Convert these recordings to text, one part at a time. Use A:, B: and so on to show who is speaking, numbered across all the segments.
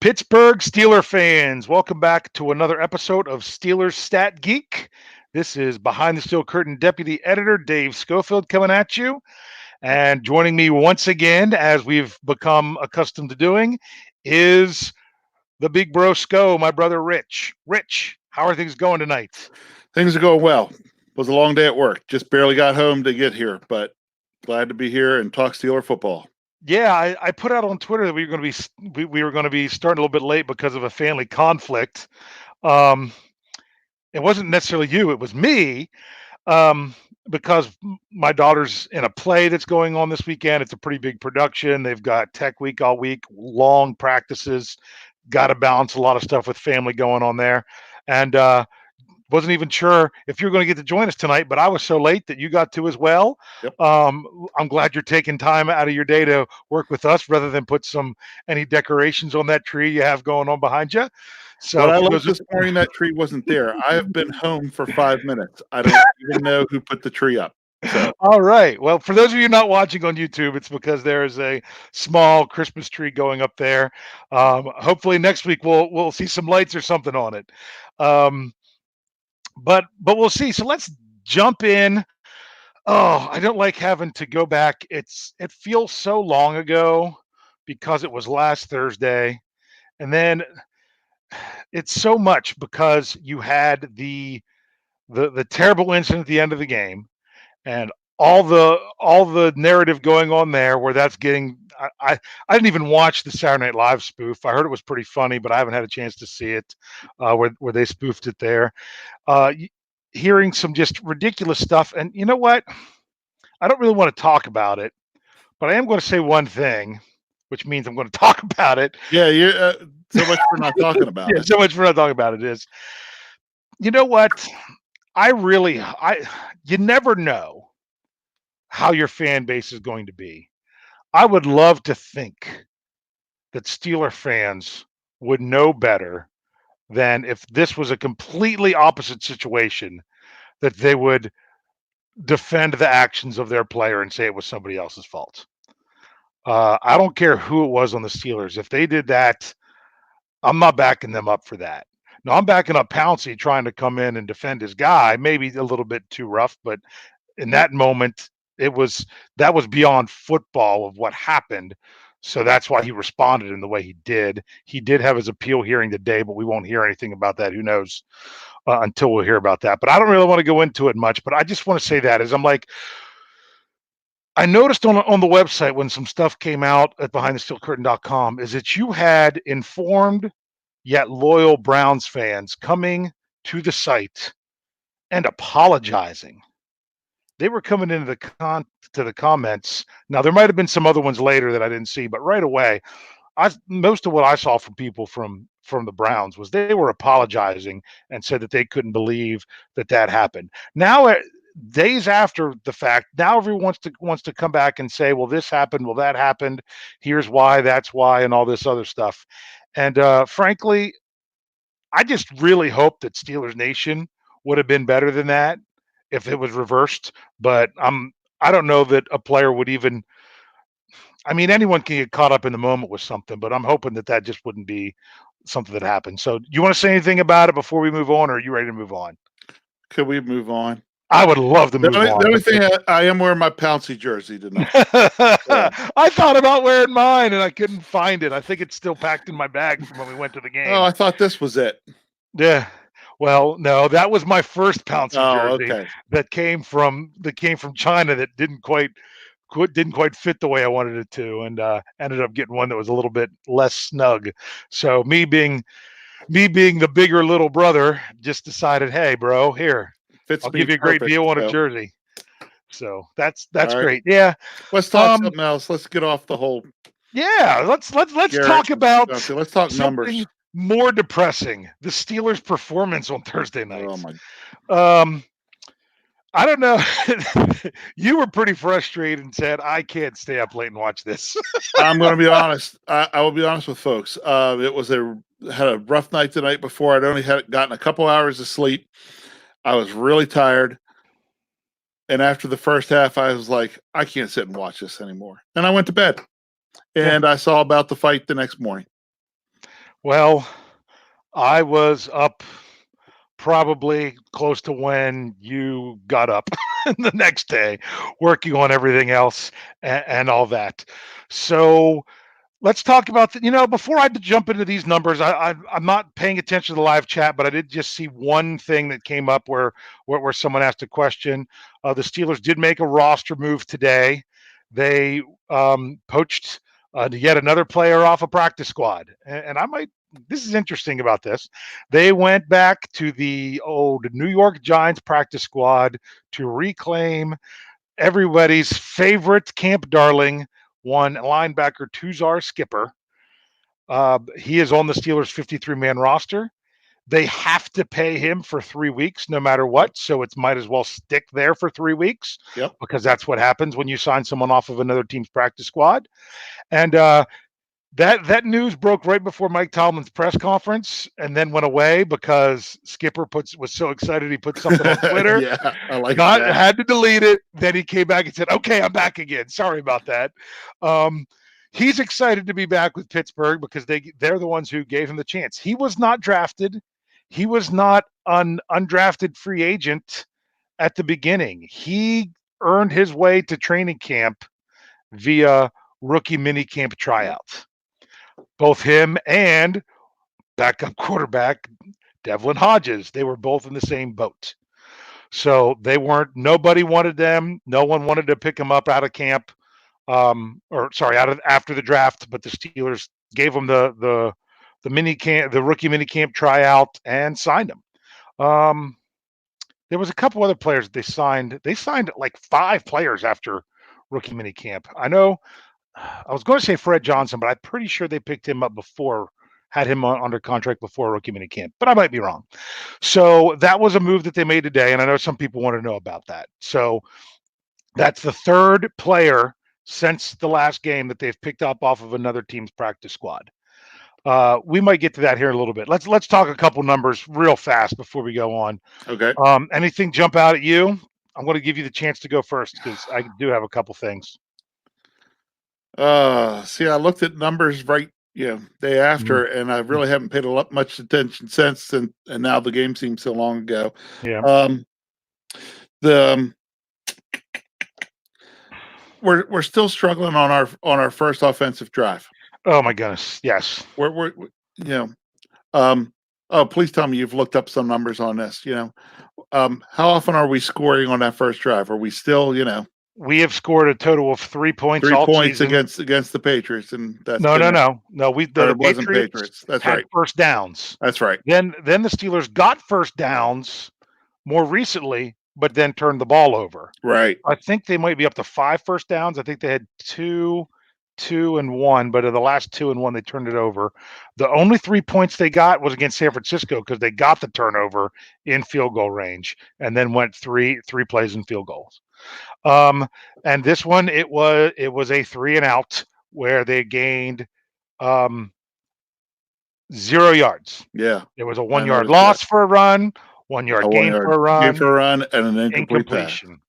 A: Pittsburgh Steeler fans, welcome back to another episode of Steelers Stat Geek. This is Behind the Steel Curtain Deputy Editor Dave Schofield coming at you. And joining me once again, as we've become accustomed to doing, is the big bro Sco, my brother Rich. Rich, how are things going tonight?
B: Things are going well. It was a long day at work. Just barely got home to get here, but glad to be here and talk Steeler football.
A: Yeah, I put out on Twitter that we were going to be starting a little bit late because of a family conflict. It wasn't necessarily you; it was me. Because my daughter's in a play that's going on this weekend. It's a pretty big production. They've got tech week all week, long practices. Got to balance a lot of stuff with family going on there, and wasn't even sure if you're going to get to join us tonight, but I was so late that you got to as well.
B: Yep.
A: I'm glad you're taking time out of your day to work with us rather than put any decorations on that tree you have going on behind you. So
B: what I learned this morning, that tree wasn't there. I have been home for 5 minutes. I don't even know who put the tree up. So.
A: All right. Well, for those of you not watching on YouTube, it's because there is a small Christmas tree going up there. Hopefully next week we'll see some lights or something on it. But we'll see. So let's jump in. Oh, I don't like having to go back. It feels so long ago because it was last Thursday. And then it's so much because you had the terrible incident at the end of the game and all the narrative going on there where that's getting I didn't even watch the Saturday Night Live spoof. I heard it was pretty funny, but I haven't had a chance to see it where they spoofed it there. Hearing some just ridiculous stuff. And you know what? I don't really want to talk about it, but I am going to say one thing, which means I'm going to talk about it.
B: Yeah, you're so much for not talking about it.
A: So much for not talking about it is, you know what? You never know how your fan base is going to be. I would love to think that Steeler fans would know better than if this was a completely opposite situation, that they would defend the actions of their player and say it was somebody else's fault. I don't care who it was on the Steelers. If they did that, I'm not backing them up for that. No, I'm backing up Pouncey trying to come in and defend his guy, maybe a little bit too rough, but in that moment, that was beyond football of what happened. So that's why he responded in the way he did. He did have his appeal hearing today, but we won't hear anything about that. Who knows until we'll hear about that. But I don't really want to go into it much. But I just want to say that as I noticed on the website when some stuff came out at BehindTheSteelCurtain.com is that you had informed yet loyal Browns fans coming to the site and apologizing. They were coming into the comments. Now, there might have been some other ones later that I didn't see, but right away, most of what I saw from people from the Browns was they were apologizing and said that they couldn't believe that happened. Now, days after the fact, now everyone wants to come back and say, well, this happened, well, that happened, here's why, that's why, and all this other stuff. And frankly, I just really hope that Steelers Nation would have been better than that if it was reversed, but I don't know that a player would even. I mean, anyone can get caught up in the moment with something, but I'm hoping that just wouldn't be something that happened. So, you want to say anything about it before we move on, or are you ready to move on?
B: Could we move on?
A: I would love to move on.
B: The only thing I am wearing my Pouncey jersey tonight.
A: I thought about wearing mine and I couldn't find it. I think it's still packed in my bag from when we went to the game.
B: Oh, I thought this was it.
A: Yeah. Well, no, that was my first Pouncey jersey
B: okay.
A: that came from China that didn't quite fit the way I wanted it to, and ended up getting one that was a little bit less snug. So me being the bigger little brother, just decided, hey, bro, here, I'll give you a great deal on a jersey. So that's great. Yeah.
B: Let's talk something else. Let's get off the whole.
A: Yeah. Let's talk about.
B: Okay, let's talk numbers.
A: More depressing, the Steelers' performance on Thursday night.
B: Oh my.
A: I don't know. You were pretty frustrated and said, I can't stay up late and watch this.
B: I'm going to be honest. I will be honest with folks. It was had a rough night the night before. I'd only gotten a couple hours of sleep. I was really tired. And after the first half, I was like, I can't sit and watch this anymore. And I went to bed. And I saw about the fight the next morning.
A: Well, I was up probably close to when you got up the next day, working on everything else and all that. So let's talk about before I jump into these numbers. I'm not paying attention to the live chat, but I did just see one thing that came up where someone asked a question. The Steelers did make a roster move today. They poached yet another player off a practice squad, and I might. This is interesting about this. They went back to the old New York Giants practice squad to reclaim everybody's favorite camp darling, one linebacker Tuzar Skipper. He is on the Steelers' 53-man roster. They have to pay him for 3 weeks no matter what, so it might as well stick there for 3 weeks.
B: Yep.
A: Because that's what happens when you sign someone off of another team's practice squad. And that news broke right before Mike Tomlin's press conference, and then went away because Skipper was so excited he put something on Twitter.
B: Yeah, I like that.
A: Had to delete it. Then he came back and said, "Okay, I'm back again. Sorry about that." He's excited to be back with Pittsburgh because they're the ones who gave him the chance. He was not drafted. He was not an undrafted free agent at the beginning. He earned his way to training camp via rookie minicamp tryout. Both him and backup quarterback Devlin Hodges, they were both in the same boat. So nobody wanted them. No one wanted to pick them up out of camp, after the draft. But the Steelers gave them the mini camp, the rookie mini camp tryout, and signed them. There was a couple other players that they signed. They signed like 5 players after rookie mini camp. I know. I was going to say Fred Johnson, but I'm pretty sure they picked him up had him under contract before rookie mini camp, but I might be wrong. So that was a move that they made today, and I know some people want to know about that. So that's the 3rd player since the last game that they've picked up off of another team's practice squad. We might get to that here in a little bit. Let's talk a couple numbers real fast before we go on.
B: Okay.
A: Anything jump out at you? I'm going to give you the chance to go first because I do have a couple things.
B: See, I looked at numbers day after, and I really haven't paid much attention since. And now the game seems so long ago.
A: Yeah.
B: We're still struggling on our first offensive drive.
A: Oh my goodness, yes.
B: We're please tell me you've looked up some numbers on this. How often are we scoring on that first drive? Are we still,
A: We have scored a total of 3 points.
B: 3
A: all
B: points
A: season.
B: against the Patriots, and that's
A: no. The
B: wasn't
A: Patriots.
B: That's
A: had
B: right.
A: First downs.
B: That's right.
A: Then the Steelers got first downs more recently, but then turned the ball over.
B: Right.
A: I think they might be up to 5 first downs. I think they had 2, 2, and 1, but of the last 2 and 1, they turned it over. The only 3 points they got was against San Francisco because they got the turnover in field goal range and then went three plays in field goals. And this one, it was a 3 and out where they gained 0 yards.
B: Yeah.
A: It was a 1 yard loss for a run, 1 yard gain for a run,
B: and an incompletion.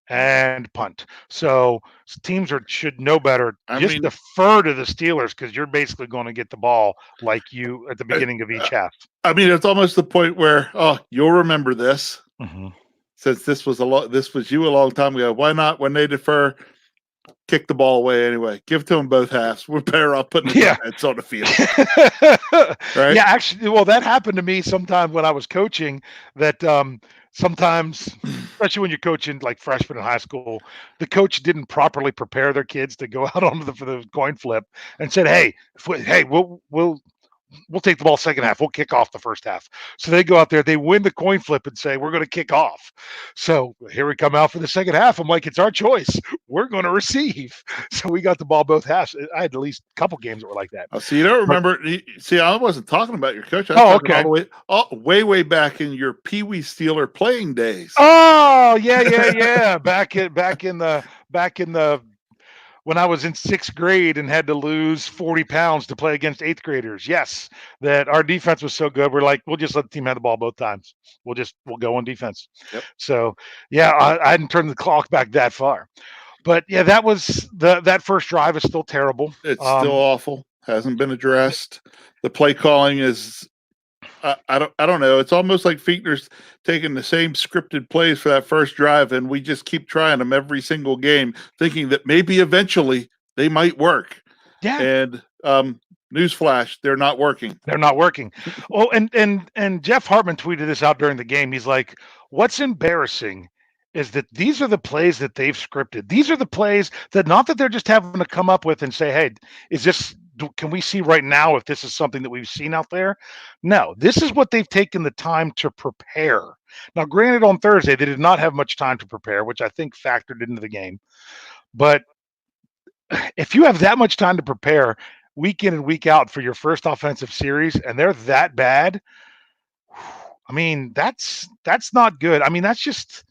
A: And punt. So teams should know better. Defer to the Steelers because you're basically going to get the ball like you at the beginning of each half.
B: I mean, it's almost the point where you'll remember this.
A: Mm-hmm.
B: Since this was you a long time ago. Why not, when they defer, kick the ball away anyway? Give to them both halves. We're better off putting heads on the field. Right?
A: Yeah, actually, well, that happened to me sometime when I was coaching. That sometimes, especially when you're coaching like freshmen in high school, the coach didn't properly prepare their kids to go out for the coin flip and said, "Hey, we'll take the ball second half. We'll kick off the first half." So they go out there, they win the coin flip and say, "We're going to kick off." So here we come out for the second half. I'm like, it's our choice. We're going to receive. So we got the ball both halves. I had at least a couple games that were like that.
B: Oh, so you don't remember? I wasn't talking about your coach. I was talking all the way back in your Pee Wee Steeler playing days.
A: Oh, yeah. Back in the when I was in 6th grade and had to lose 40 pounds to play against 8th graders. Yes, that our defense was so good. We're like, we'll just let the team have the ball both times. We'll go on defense.
B: Yep.
A: So, yeah, I hadn't turned the clock back that far. But yeah, that first drive is still terrible.
B: It's still awful. Hasn't been addressed. The play calling is I don't know. It's almost like Fichtner's taking the same scripted plays for that first drive, and we just keep trying them every single game, thinking that maybe eventually they might work.
A: Yeah.
B: And newsflash, they're not working.
A: They're not working. Oh, and Jeff Hartman tweeted this out during the game. He's like, "What's embarrassing is that these are the plays that they've scripted. These are the plays that not that they're just having to come up with and say, hey, is this? Can we see right now if this is something that we've seen out there? No, this is what they've taken the time to prepare. Now, granted, on Thursday they did not have much time to prepare, which I think factored into the game. But if you have that much time to prepare week in and week out for your first offensive series and they're that bad, I mean, that's not good. I mean, that's just,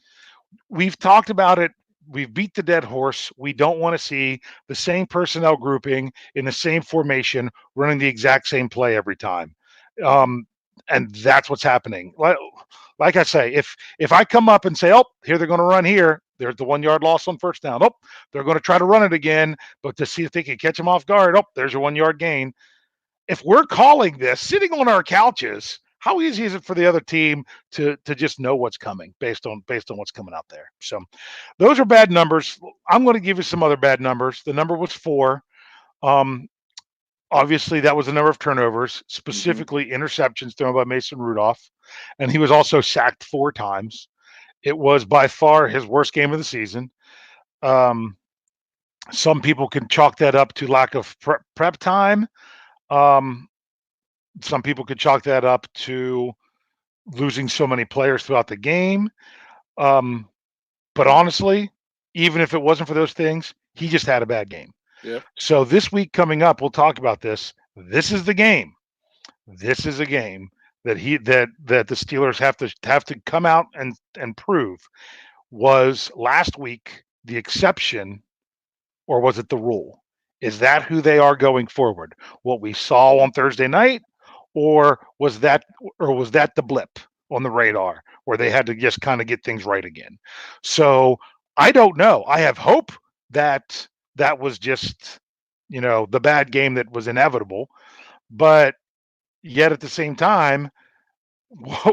A: we've talked about it. We've beat the dead horse. We don't want to see the same personnel grouping in the same formation running the exact same play every time. And that's what's happening. Like I say, if I come up and say, oh, here they're going to run here, there's the 1 yard loss on first down. Oh, they're going to try to run it again, but to see if they can catch them off guard. Oh, there's your 1 yard gain. If we're calling this sitting on our couches, how easy is it for the other team to just know what's coming based on what's coming out there? So those are bad numbers. I'm going to give you some other bad numbers. The number was 4. Obviously, that was the number of turnovers, specifically interceptions thrown by Mason Rudolph, and he was also sacked 4 times. It was by far his worst game of the season. Some people can chalk that up to lack of prep time. Some people could chalk that up to losing so many players throughout the game. But honestly, even if it wasn't for those things, he just had a bad game.
B: Yep.
A: So this week coming up, we'll talk about this. This is the game. This is a game that the Steelers have to come out and prove. Was last week the exception, or was it the rule? Is that who they are going forward? What we saw on Thursday night, or was that the blip on the radar where they had to just kind of get things right again? So I don't know. I have hope that was just, the bad game that was inevitable, but yet at the same time,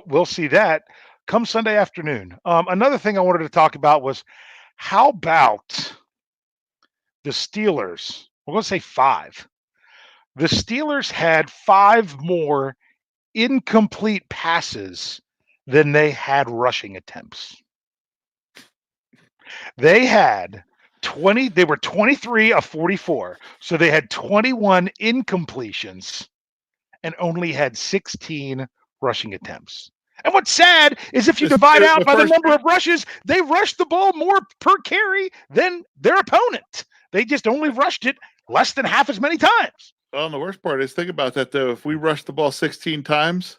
A: we'll see that come Sunday afternoon. Another thing I wanted to talk about was, how about the Steelers? We're going to say 5. The Steelers had 5 more incomplete passes than they had rushing attempts. They had 20, they were 23 of 44. So they had 21 incompletions and only had 16 rushing attempts. And what's sad is if you divide out by the number of rushes, they rushed the ball more per carry than their opponent. They just only rushed it less than half as many times.
B: Well, and the worst part is, think about that, though. If we rushed the ball 16 times,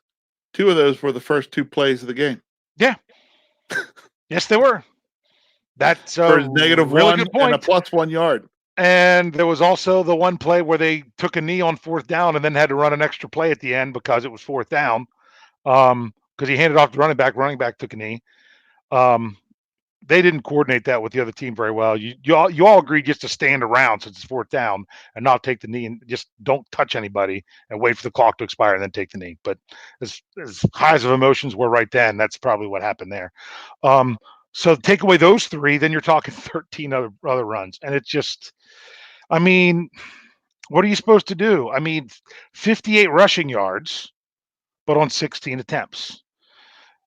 B: 2 of those were the first 2 plays of the game.
A: Yeah. Yes, they were. That's
B: for a negative
A: really
B: 1
A: good point.
B: and a plus 1 yard.
A: And there was also the one play where they took a knee on 4th down and then had to run an extra play at the end because it was 4th down. Because he handed off the running back took a knee. They didn't coordinate that with the other team very well. You all agreed just to stand around since it's 4th down and not take the knee and just don't touch anybody and wait for the clock to expire and then take the knee. But as highs of emotions were right then, that's probably what happened there. So take away those 3, then you're talking 13 other runs. And it's just, I mean, what are you supposed to do? I mean, 58 rushing yards, but on 16 attempts.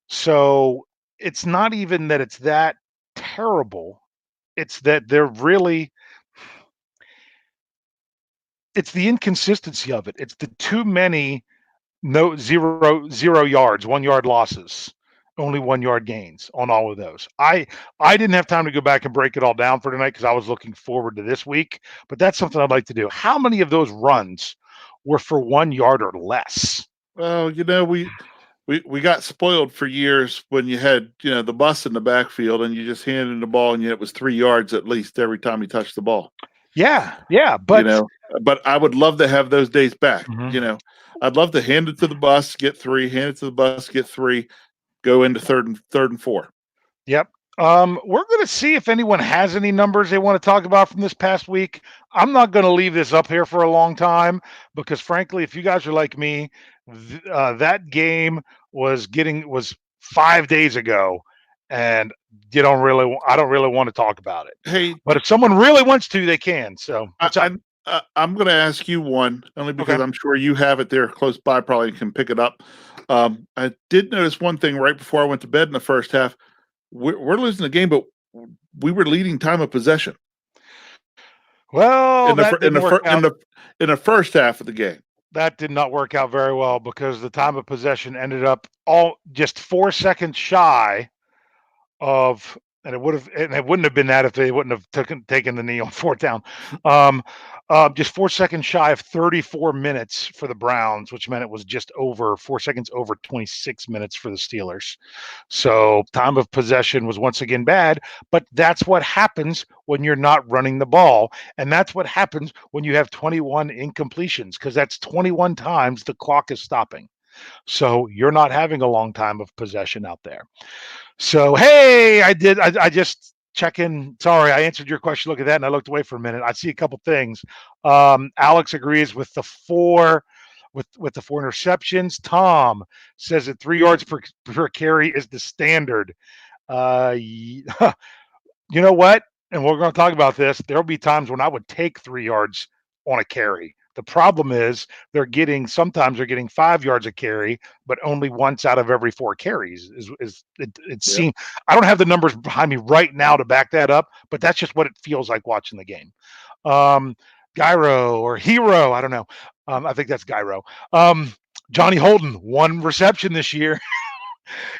A: So it's not even that it's that terrible. It's that it's the inconsistency of it. It's the too many zero yards, 1 yard losses, only 1 yard gains on all of those. I didn't have time to go back and break it all down for tonight because I was looking forward to this week, but that's something I'd like to do. How many of those runs were for 1 yard or less?
B: Well, we got spoiled for years when you had, the bus in the backfield and you just handed the ball and it was 3 yards at least every time you touched the ball.
A: Yeah, but
B: but I would love to have those days back. I'd love to hand it to the bus, get 3, hand it to the bus, get 3, go into third and 4.
A: Yep. We're going to see if anyone has any numbers they want to talk about from this past week. I'm not going to leave this up here for a long time because, frankly, if you guys are like me, that game was 5 days ago, and I don't really want to talk about it.
B: Hey,
A: But if someone really wants to, they can. So, what's up?
B: I'm going to ask you one only because
A: Okay.
B: I'm sure you have it there close by. Probably can pick it up. I did notice one thing right before I went to bed in the first half. We're losing the game, but we were leading time of possession
A: Well,
B: in the
A: that didn't work out.
B: in the first half of the game.
A: That did not work out very well because the time of possession ended up all just 4 seconds shy of, and it wouldn't have been that if they wouldn't have taken the knee on fourth down. Just 4 seconds shy of 34 minutes for the Browns, which meant it was just over 4 seconds over 26 minutes for the Steelers. So time of possession was once again bad, but that's what happens when you're not running the ball. And that's what happens when you have 21 incompletions, because that's 21 times the clock is stopping. So you're not having a long time of possession out there. So, hey, I just check in. Sorry, I answered your question. Look at that. And I looked away for a minute. I see a couple things. Alex agrees with the four. With the four interceptions, Tom says that 3 yards per carry is the standard. You know what? And we're going to talk about this. There'll be times when I would take 3 yards on a carry. The problem is sometimes they're getting 5 yards a carry, but only once out of every 4 carries. It
B: Yep.
A: seems I don't have the numbers behind me right now to back that up, but that's just what it feels like watching the game. Gyro or Hero, I don't know. I think that's Gyro. Johnny Holden, 1 reception this year.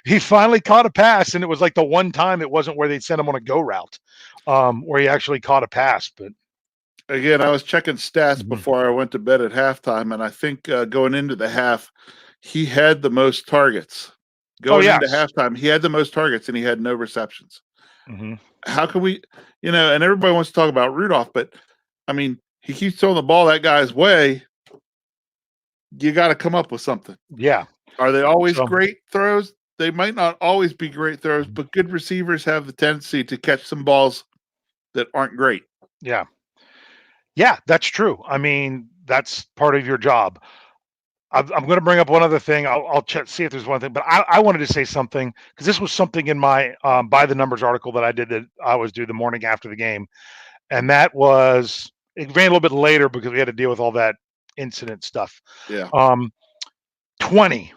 A: He finally caught a pass, and it was like the one time it wasn't where they'd sent him on a go route, where he actually caught a pass. But
B: Again, I was checking stats before I went to bed at halftime, and I think going into the half, he had the most targets. Going into halftime, he had the most targets, and he had no receptions.
A: Mm-hmm.
B: How can we, and everybody wants to talk about Rudolph, but I mean, he keeps throwing the ball that guy's way. You got to come up with something.
A: Yeah.
B: Are they always great throws? They might not always be great throws, but good receivers have the tendency to catch some balls that aren't great.
A: Yeah. Yeah, that's true. I mean, that's part of your job. I'm going to bring up one other thing. I'll check, see if there's one thing, but I wanted to say something because this was something in my by the numbers article that I did that I always do the morning after the game. And that was, it ran a little bit later because we had to deal with all that incident stuff.
B: Yeah.
A: 20.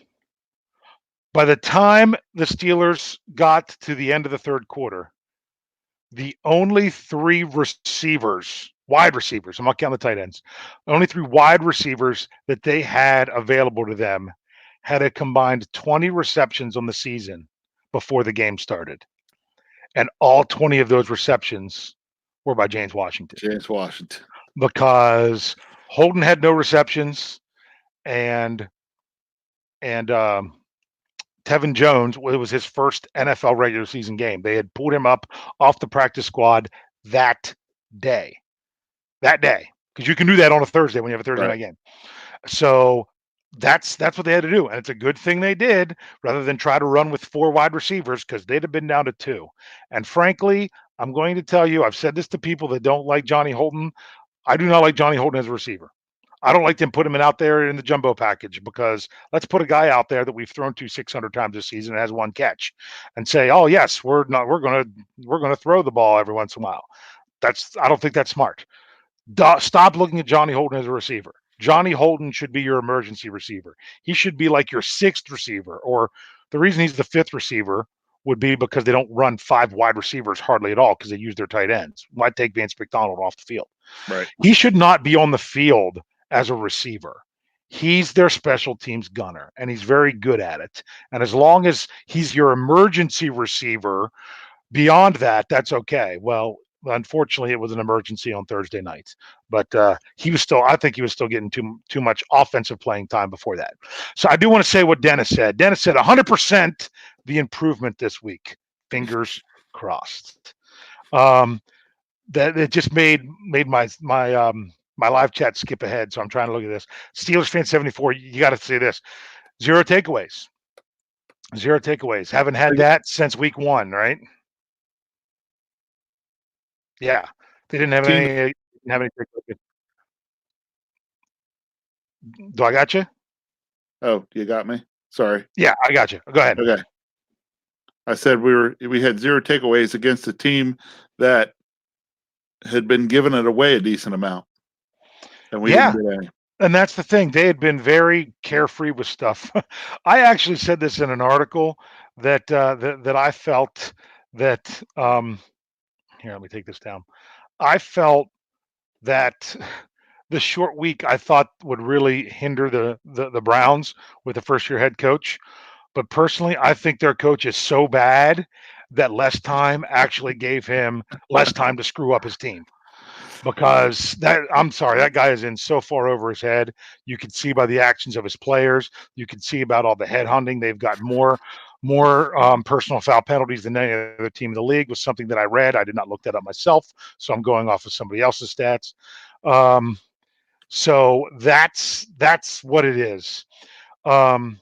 A: By the time the Steelers got to the end of the third quarter, the only three receivers, wide receivers, I'm not counting the tight ends, only three wide receivers that they had available to them had a combined 20 receptions on the season before the game started. And all 20 of those receptions were by James Washington. Because Holden had no receptions, and Tevin Jones, it was his first NFL regular season game. They had pulled him up off the practice squad that day, because you can do that on a Thursday when you have a Thursday night game. So that's what they had to do, and it's a good thing they did rather than try to run with four wide receivers, because they'd have been down to two. And frankly, I'm going to tell you, I've said this to people that don't like Johnny Holden. I do not like Johnny Holden as a receiver. I don't like them putting him out there in the jumbo package, because let's put a guy out there that we've thrown to 600 times this season and has one catch, and say, "Oh yes, we're gonna throw the ball every once in a while." I don't think that's smart. Stop looking at Johnny Holden as a receiver. Johnny Holden should be your emergency receiver. He should be like your sixth receiver, or the reason he's the fifth receiver would be because they don't run five wide receivers hardly at all because they use their tight ends. Why take Vance McDonald off the field?
B: Right.
A: He should not be on the field as a receiver. He's their special teams gunner, and he's very good at it. And as long as he's your emergency receiver, beyond that, that's okay. Well, unfortunately, it was an emergency on Thursday night, but I think he was still getting too much offensive playing time before that. So I do want to say what Dennis said. Dennis said 100% the improvement this week. Fingers crossed. That it just made my live chat skip ahead. So I'm trying to look at this. Steelers fan 74. You got to say this: zero takeaways. Haven't had that since week one, right? Yeah, they didn't have
B: Team.
A: any. Didn't have any. Do I got you?
B: Oh, you got me. Sorry.
A: Yeah, I got you. Go ahead.
B: Okay. I said we had 0 takeaways against a team that had been giving it away a decent amount, and we didn't
A: Yeah,
B: get any.
A: and that's the thing. They had been very carefree with stuff. I actually said this in an article that I felt that here. Let me take this down. I felt that the short week I thought would really hinder the Browns with the first year head coach. But personally, I think their coach is so bad that less time actually gave him less time to screw up his team. Because that, I'm sorry, that guy is in so far over his head. You can see by the actions of his players. You can see about all the head hunting. They've got more personal foul penalties than any other team in the league. Was something that I read. I did not look that up myself, so I'm going off of somebody else's stats. Um, so that's what it is. Um,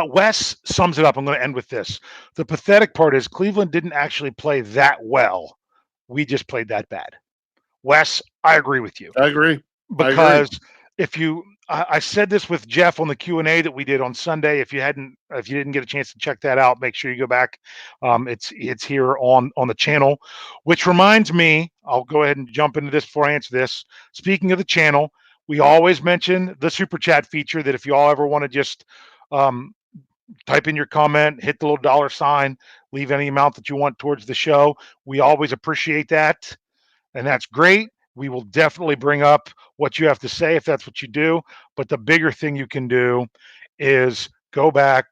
A: Wes sums it up. I'm going to end with this. The pathetic part is Cleveland didn't actually play that well. We just played that bad. Wes, I agree with you
B: I agree. I agree.
A: because if you, I said this with Jeff on the Q&A that we did on Sunday. If you didn't get a chance to check that out, make sure you go back. It's here on the channel. Which reminds me, I'll go ahead and jump into this before I answer this. Speaking of the channel, we always mention the super chat feature. That if you all ever want to just um, type in your comment, hit the little $sign, leave any amount that you want towards the show. We always appreciate that, and that's great. We will definitely bring up what you have to say if that's what you do. But the bigger thing you can do is go back,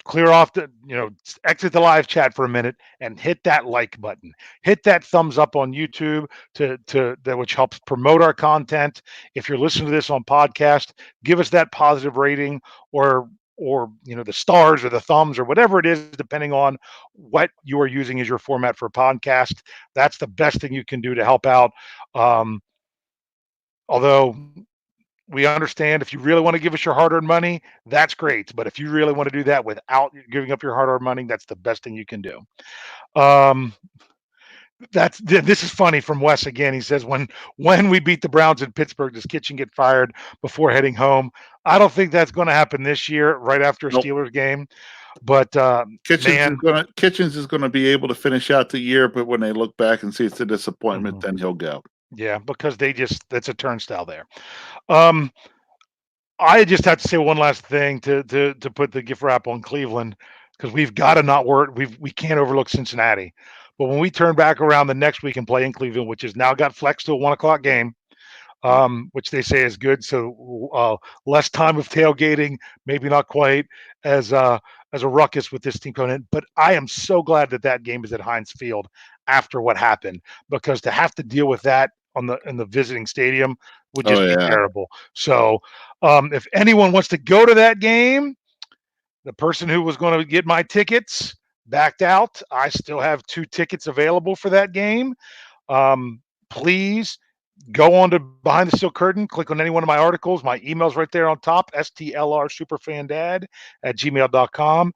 A: clear off exit the live chat for a minute and hit that like button, hit that thumbs up on YouTube to that, which helps promote our content. If you're listening to this on podcast, give us that positive rating, or the stars or the thumbs or whatever it is, depending on what you are using as your format for a podcast. That's the best thing you can do to help out. um, Although we understand if you really want to give us your hard-earned money, that's great. But if you really want to do that without giving up your hard-earned money, that's the best thing you can do. Um, this is funny from Wes again. He says when we beat the Browns in Pittsburgh, does Kitchen get fired before heading home? I don't think that's going to happen this year, right after a
B: Nope.
A: Steelers game. But man,
B: Kitchens is gonna be able to finish out the year, but when they look back and see it's a disappointment,
A: mhm,
B: then he'll go.
A: yeah, because that's a turnstile there. Um, I just have to say one last thing to put the gift wrap on Cleveland, because we've got to not work. We can't overlook Cincinnati. But when we turn back around the next week and play in Cleveland, which has now got flexed to a 1 o'clock game, which they say is good. So less time of tailgating, maybe not quite as a ruckus with this team coming in. But I am so glad that game is at Heinz Field after what happened, because to have to deal with that in the visiting stadium would
B: Oh
A: just be
B: yeah.
A: terrible. So if anyone wants to go to that game, the person who was going to get my tickets backed out. I still have 2 tickets available for that game. Please go on to Behind the Steel Curtain, click on any one of my articles. My email's right there on top, stlrsuperfandad@gmail.com,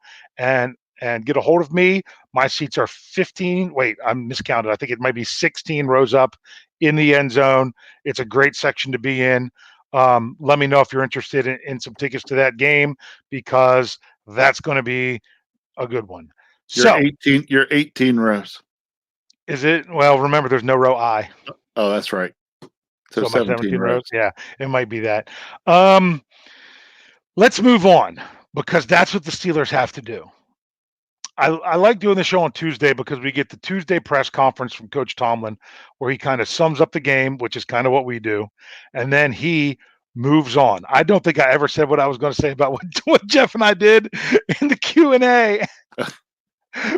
A: and get a hold of me. My seats are 15. Wait, I'm miscounted. I think it might be 16 rows up in the end zone. It's a great section to be in. Let me know if you're interested in some tickets to that game, because that's going to be a good one.
B: You're
A: So,
B: 18. You're 18 rows.
A: is it? Well, remember, there's no row I.
B: Oh, that's right. So
A: So am I
B: 17
A: 17 rows?
B: rows.
A: Yeah, it might be that. Um, let's move on, because that's what the Steelers have to do. I like doing the show on Tuesday because we get the Tuesday press conference from Coach Tomlin, where he kind of sums up the game, which is kind of what we do, and then he moves on. I don't think I ever said what I was going to say about what Jeff and I did in the Q&A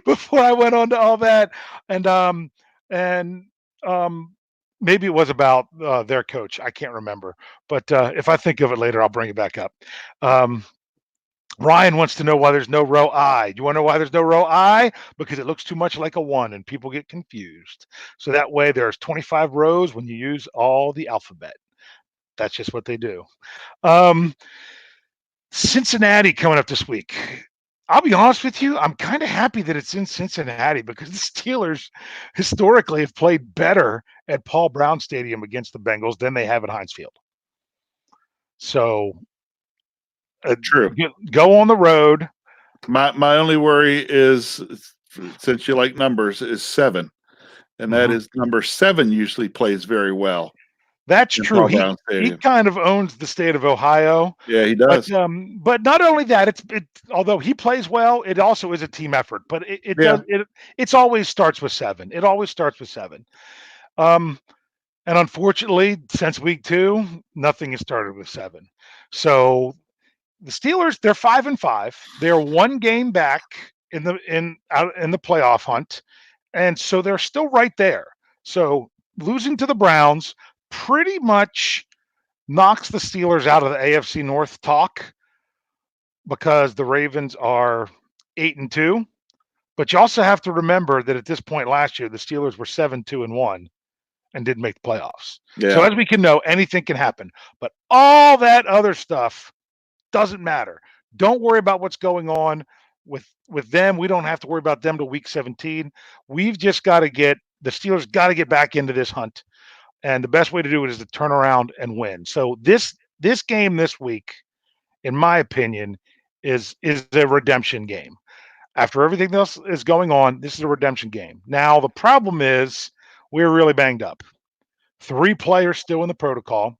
A: before I went on to all that, and um, maybe it was about their coach. I can't remember, but if I think of it later, I'll bring it back up. Um, Ryan wants to know why there's no row I. Do you want to know why there's no row I? Because it looks too much like a 1 and people get confused. So that way there's 25 rows when you use all the alphabet. That's just what they do. Um, Cincinnati coming up this week. I'll be honest with you, I'm kind of happy that it's in Cincinnati because the Steelers historically have played better at Paul Brown Stadium against the Bengals than they have at Heinz Field. So
B: True.
A: go on the road.
B: My only worry is, since you like numbers, is 7, and that is number 7 usually plays very well
A: That's
B: in
A: true.
B: Paul Brown
A: He
B: Stadium.
A: kind of owns the state of Ohio.
B: Yeah, he does.
A: But not only that, it's although he plays well, it also is a team effort. But it's always starts with 7. It always starts with 7. And unfortunately, since week 2, nothing has started with 7. So the Steelers, they're 5-5. They're 1 game back in the playoff hunt, and so they're still right there. So losing to the Browns pretty much knocks the Steelers out of the AFC North talk because the Ravens are 8-2. But you also have to remember that at this point last year, the Steelers were 7-2-1 and didn't make the playoffs.
B: Yeah.
A: So as we can know, anything can happen. But all that other stuff doesn't matter. Don't worry about what's going on with them. We don't have to worry about them till week 17. We've just got to get the Steelers got to get back into this hunt. And the best way to do it is to turn around and win. So this game this week, in my opinion, is a redemption game. After everything else is going on, this is a redemption game. Now the problem is we're really banged up. 3 players still in the protocol.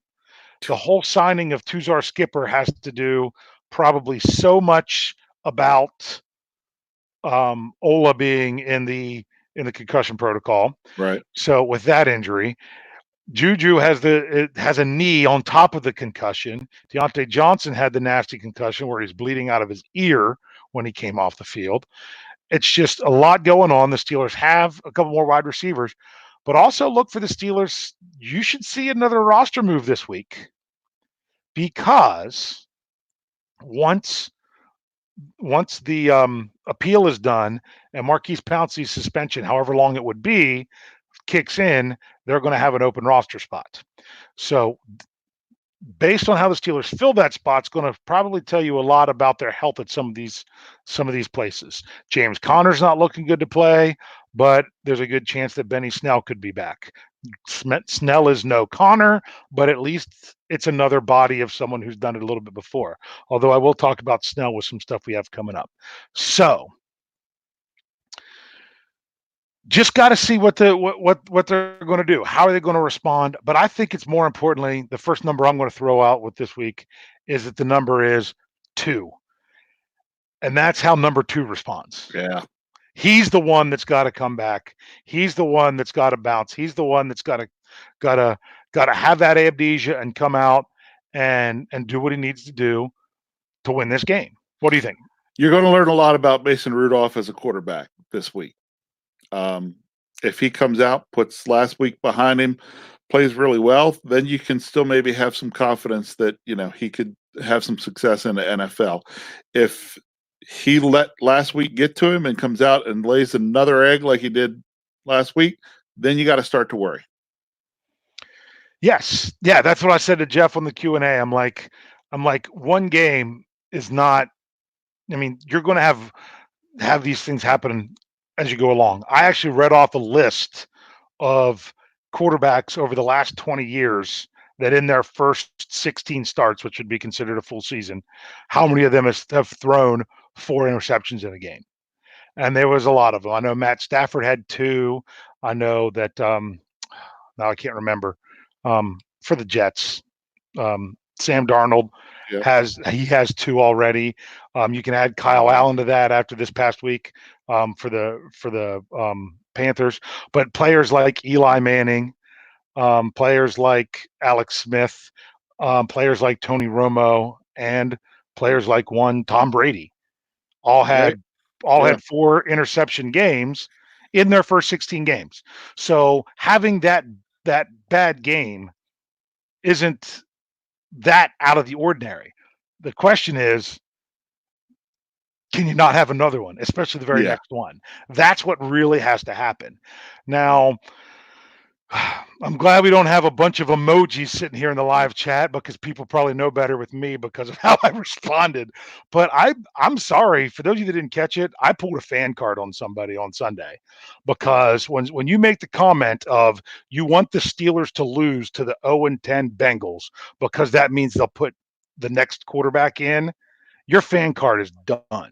A: The whole signing of Tuzar Skipper has to do probably so much about Ola being in the concussion protocol.
B: Right.
A: So with that injury, Juju has a knee on top of the concussion. Deontay Johnson had the nasty concussion where he's bleeding out of his ear when he came off the field. It's just a lot going on. The Steelers have a couple more wide receivers, but also look for the Steelers. You should see another roster move this week because once the appeal is done and Marquise Pouncey's suspension, however long it would be, kicks in, they're going to have an open roster spot. So based on how the Steelers fill that spot, it's going to probably tell you a lot about their health at some of these places. James Conner's not looking good to play, but there's a good chance that Benny Snell could be back. Snell is no Connor, but at least it's another body of someone who's done it a little bit before. Although I will talk about Snell with some stuff we have coming up. So just got to see what they're going to do. How are they going to respond? But I think it's more importantly, the first number I'm going to throw out with this week is that the number is 2. And that's how number 2 responds.
B: Yeah.
A: He's the one that's got to come back. He's the one that's got to bounce. He's the one that's got to have that amnesia and come out and do what he needs to do to win this game. What do you think?
B: You're going to learn a lot about Mason Rudolph as a quarterback this week. If he comes out, puts last week behind him, plays really well, then you can still maybe have some confidence that, he could have some success in the NFL. If he let last week get to him and comes out and lays another egg like he did last week, then you got to start to worry.
A: Yes. Yeah, that's what I said to Jeff on the Q&A. I'm like, one game is not, you're going to have these things happen as you go along. I actually read off a list of quarterbacks over the last 20 years that in their first 16 starts, which would be considered a full season, how many of them have thrown 4 interceptions in a game. And there was a lot of them. I know Matt Stafford had 2. I know that now I can't remember for the Jets. Sam Darnold has 2 already. You can add Kyle Allen to that after this past week for the Panthers. But players like Eli Manning, players like Alex Smith, players like Tony Romo, and players like Tom Brady all had 4 interception games in their first 16 games. So having that bad game isn't that out of the ordinary. The question is, can you not have another one, especially the very next one? That's what really has to happen. Now, I'm glad we don't have a bunch of emojis sitting here in the live chat because people probably know better with me because of how I responded. But I'm sorry for those of you that didn't catch it. I pulled a fan card on somebody on Sunday because when you make the comment of you want the Steelers to lose to the 0-10 Bengals because that means they'll put the next quarterback in, your fan card is done.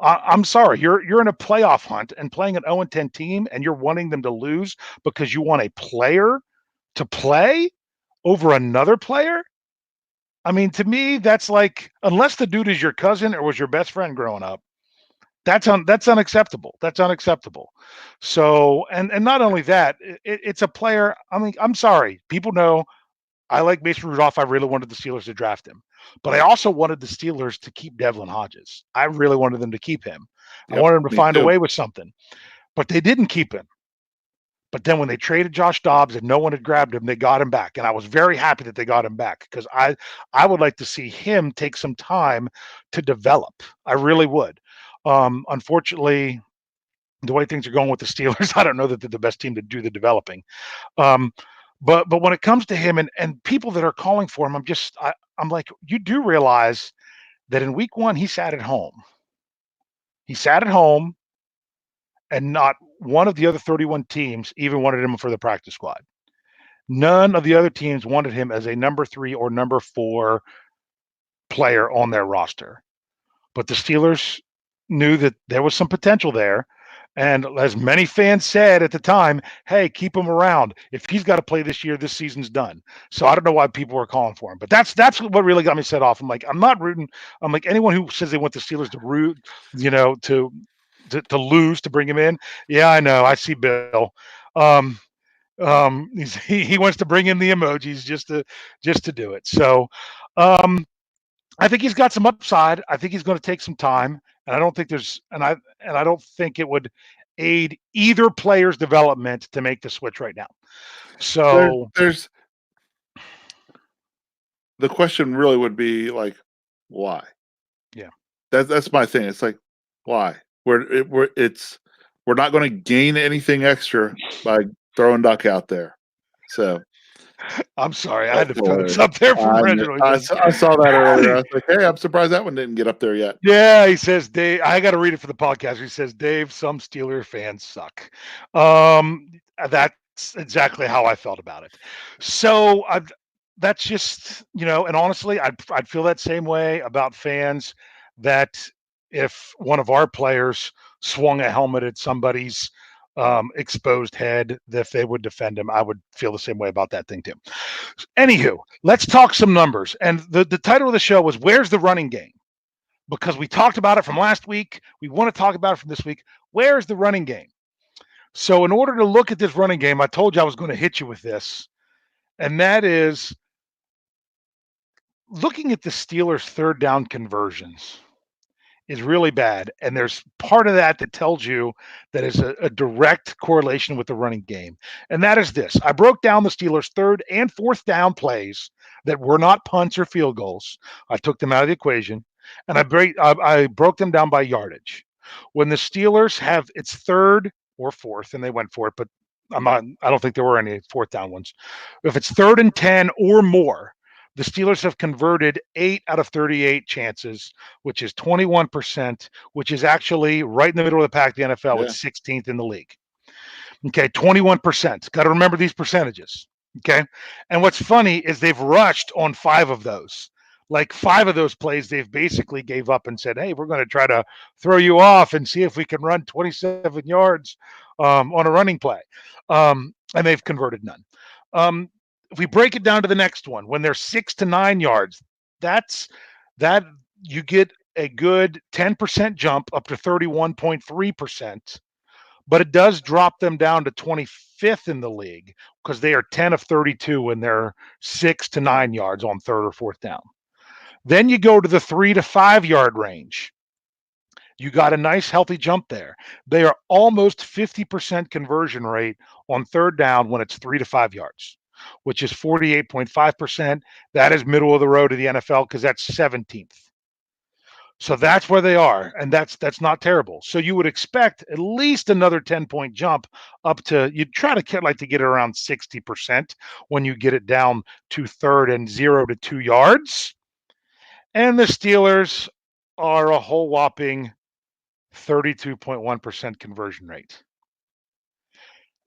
A: I'm sorry, you're in a playoff hunt and playing an 0-10 team, and you're wanting them to lose because you want a player to play over another player. I mean, to me, that's like unless the dude is your cousin or was your best friend growing up, that's unacceptable. That's unacceptable. So, and not only that, it's a player. I mean, I'm sorry, people know I like Mason Rudolph. I really wanted the Steelers to draft him, but I also wanted the Steelers to keep Devlin Hodges. I really wanted them to keep him. I
B: Yep,
A: wanted them to
B: me
A: find a
B: too.
A: way with something, but they didn't keep him. But then when they traded Josh Dobbs and no one had grabbed him, they got him back, and I was very happy that they got him back because I would like to see him take some time to develop. I really would. Unfortunately, the way things are going with the Steelers, I don't know that they're the best team to do the developing. Um, but when it comes to him and people that are calling for him, I'm like, you do realize that in week one he sat at home. He sat at home, and not one of the other 31 teams even wanted him for the practice squad. None of the other teams wanted him as a number 3 or number 4 player on their roster. But the Steelers knew that there was some potential there. And as many fans said at the time, hey, keep him around. If he's got to play this year, this season's done. So I don't know why people were calling for him. But that's what really got me set off. I'm like, I'm not rooting. I'm like anyone who says they want the Steelers to root, to lose to bring him in. Yeah, I know. I see Bill. Um, he wants to bring in the emojis just to do it. So I think he's got some upside. I think he's going to take some time, and I don't think there's and I don't think it would aid either player's development to make the switch right now. So
B: There's the question really would be like, why?
A: yeah,
B: That's my thing. It's like, why? We're not going to gain anything extra by throwing Duck out there. So
A: I'm sorry, I had
B: that's
A: the thumbs
B: hilarious.
A: up there from Reginald. He says,
B: I saw that earlier. I was like, hey, I'm surprised that one didn't get up there yet.
A: yeah, he says, Dave, I got to read it for the podcast. He says, Dave, some Steeler fans suck. That's exactly how I felt about it. So that's just, and honestly, I'd feel that same way about fans that if one of our players swung a helmet at somebody's exposed head, that if they would defend him, I would feel the same way about that thing too. Anywho, let's talk some numbers. And the title of the show was Where's the Running Game? Because we talked about it from last week. We want to talk about it from this week. Where's the running game? So, in order to look at this running game, I told you I was going to hit you with this, and that is looking at the Steelers' third down conversions is really bad. And there's part of that that tells you that is a direct correlation with the running game. And that is this: I broke down the Steelers' third and fourth down plays that were not punts or field goals. I took them out of the equation, and I broke them down by yardage. When the Steelers have its third or fourth, and they went for it, but I don't think there were any fourth down ones. If it's 3rd and 10 or more, the Steelers have converted 8 out of 38 chances, which is 21%, which is actually right in the middle of the pack. The NFL,
B: Yeah.
A: it's 16th in the league. Okay, 21%. Got to remember these percentages. Okay. And what's funny is they've rushed on 5 of those. Like 5 of those plays, they've basically gave up and said, hey, we're going to try to throw you off and see if we can run 27 yards on a running play. And they've converted none. If we break it down to the next one, when they're 6 to 9 yards, that you get a good 10% jump up to 31.3%, but it does drop them down to 25th in the league because they are 10 of 32 when they're 6 to 9 yards on third or fourth down. Then you go to the 3 to 5 yard range. You got a nice healthy jump there. They are almost 50% conversion rate on third down when it's 3 to 5 yards, which is 48.5%. That is middle of the road to the NFL because that's 17th. So that's where they are, and that's not terrible. So you would expect at least another 10-point jump up to you'd try to get it around 60% when you get it down to third and 0 to 2 yards. And the Steelers are a whole whopping 32.1% conversion rate.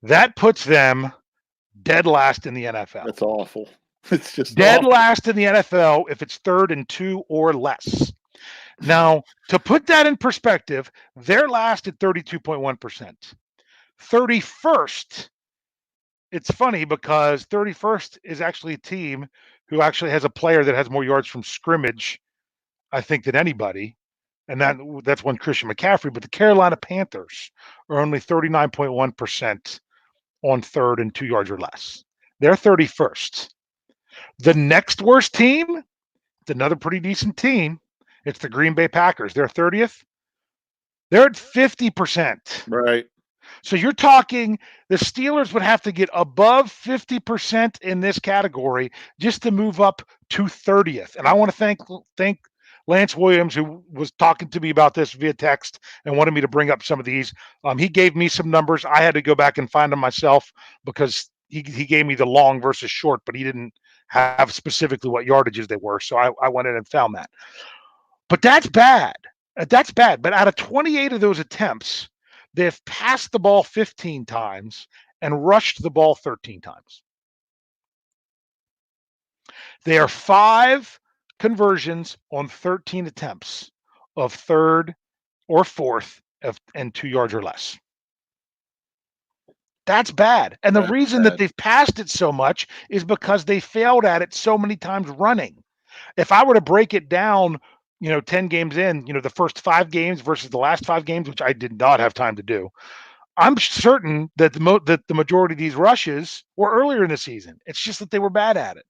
A: That puts them dead last in the NFL.
B: That's awful. It's just
A: Dead
B: awful.
A: last in the NFL if it's third and 2 or less. Now, to put that in perspective, they're last at 32.1%. 31st, it's funny because 31st is actually a team who actually has a player that has more yards from scrimmage, I think, than anybody. And that's one Christian McCaffrey. But the Carolina Panthers are only 39.1% on third and 2 yards or less. They're 31st. The next worst team, it's another pretty decent team. It's the Green Bay Packers. They're 30th. They're at 50%.
B: Right.
A: So you're talking the Steelers would have to get above 50% in this category just to move up to 30th. And I want to thank Lance Williams, who was talking to me about this via text and wanted me to bring up some of these. He gave me some numbers. I had to go back and find them myself because he gave me the long versus short, but he didn't have specifically what yardages they were. So I went in and found that. But that's bad. That's bad. But out of 28 of those attempts, they've passed the ball 15 times and rushed the ball 13 times. They are 5 conversions on 13 attempts of third or fourth and 2 yards or less. That's bad. And the reason that they've passed it so much is because they failed at it so many times running. If I were to break it down, 10 games in, the first 5 games versus the last 5 games, which I did not have time to do, I'm certain that the majority of these rushes were earlier in the season. It's just that they were bad at it.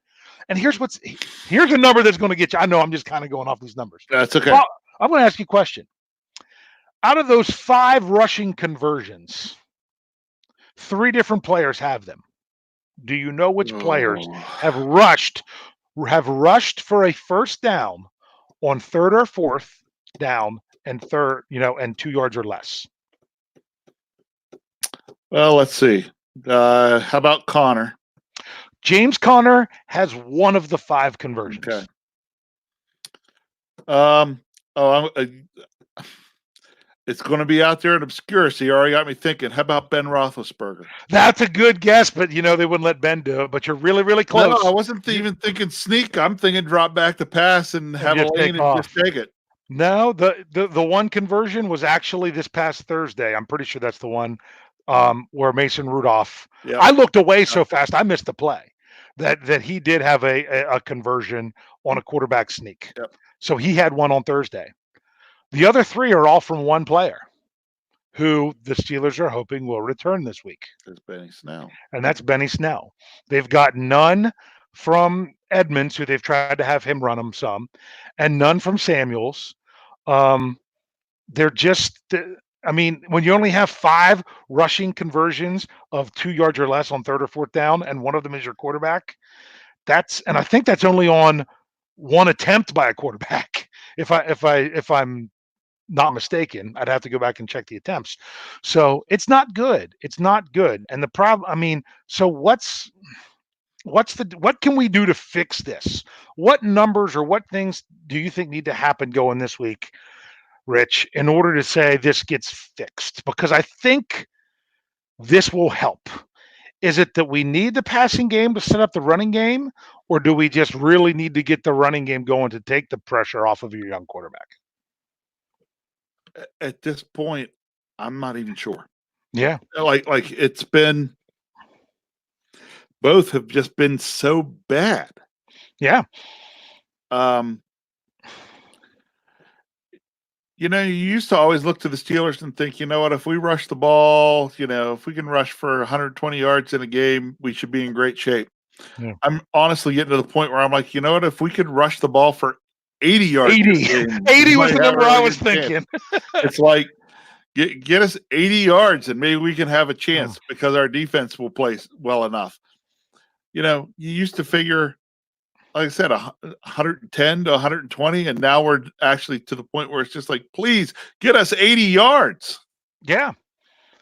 A: And here's a number that's going to get you. I know I'm just kind of going off these numbers.
B: That's okay.
A: Well, I'm going to ask you a question. Out of those 5 rushing conversions, 3 different players have them. Do you know which players have rushed for a first down on third or fourth down and and 2 yards or less?
B: Well, let's see. How about Connor?
A: James Conner has one of the 5 conversions.
B: Okay. It's going to be out there in obscurity. You already got me thinking. How about Ben Roethlisberger?
A: That's a good guess, but they wouldn't let Ben do it. But you're really, really close.
B: No, I wasn't even thinking sneak. I'm thinking drop back the pass and have a lane and just take it.
A: No, the one conversion was actually this past Thursday. I'm pretty sure that's the one where Mason Rudolph. Yep. I looked away so fast I missed the play. That he did have a conversion on a quarterback sneak.
B: Yep.
A: So he had one on Thursday. The other 3 are all from one player who the Steelers are hoping will return this week.
B: That's Benny Snell.
A: And that's Benny Snell. They've got none from Edmonds, who they've tried to have him run them some, and none from Samuels. They're just, when you only have 5 rushing conversions of 2 yards or less on third or fourth down, and one of them is your quarterback, and I think that's only on one attempt by a quarterback. If I'm not mistaken, I'd have to go back and check the attempts. So it's not good. It's not good. And the problem, so what can we do to fix this? What numbers or what things do you think need to happen going this week, Rich, in order to say this gets fixed? Because I think this will help. Is it that we need the passing game to set up the running game, or do we just really need to get the running game going to take the pressure off of your young quarterback?
B: At this point, I'm not even sure.
A: Yeah.
B: Like it's been, both have just been so bad.
A: Yeah.
B: You used to always look to the Steelers and think, what, if we rush the ball, if we can rush for 120 yards in a game, we should be in great shape. Yeah. I'm honestly getting to the point where I'm like, what, if we could rush the ball for 80 yards.
A: 80 was the number I was thinking.
B: It's like, get us 80 yards and maybe we can have a chance because our defense will play well enough. You used to figure like I said, 110 to 120, and now we're actually to the point where it's just like, please get us 80 yards.
A: Yeah.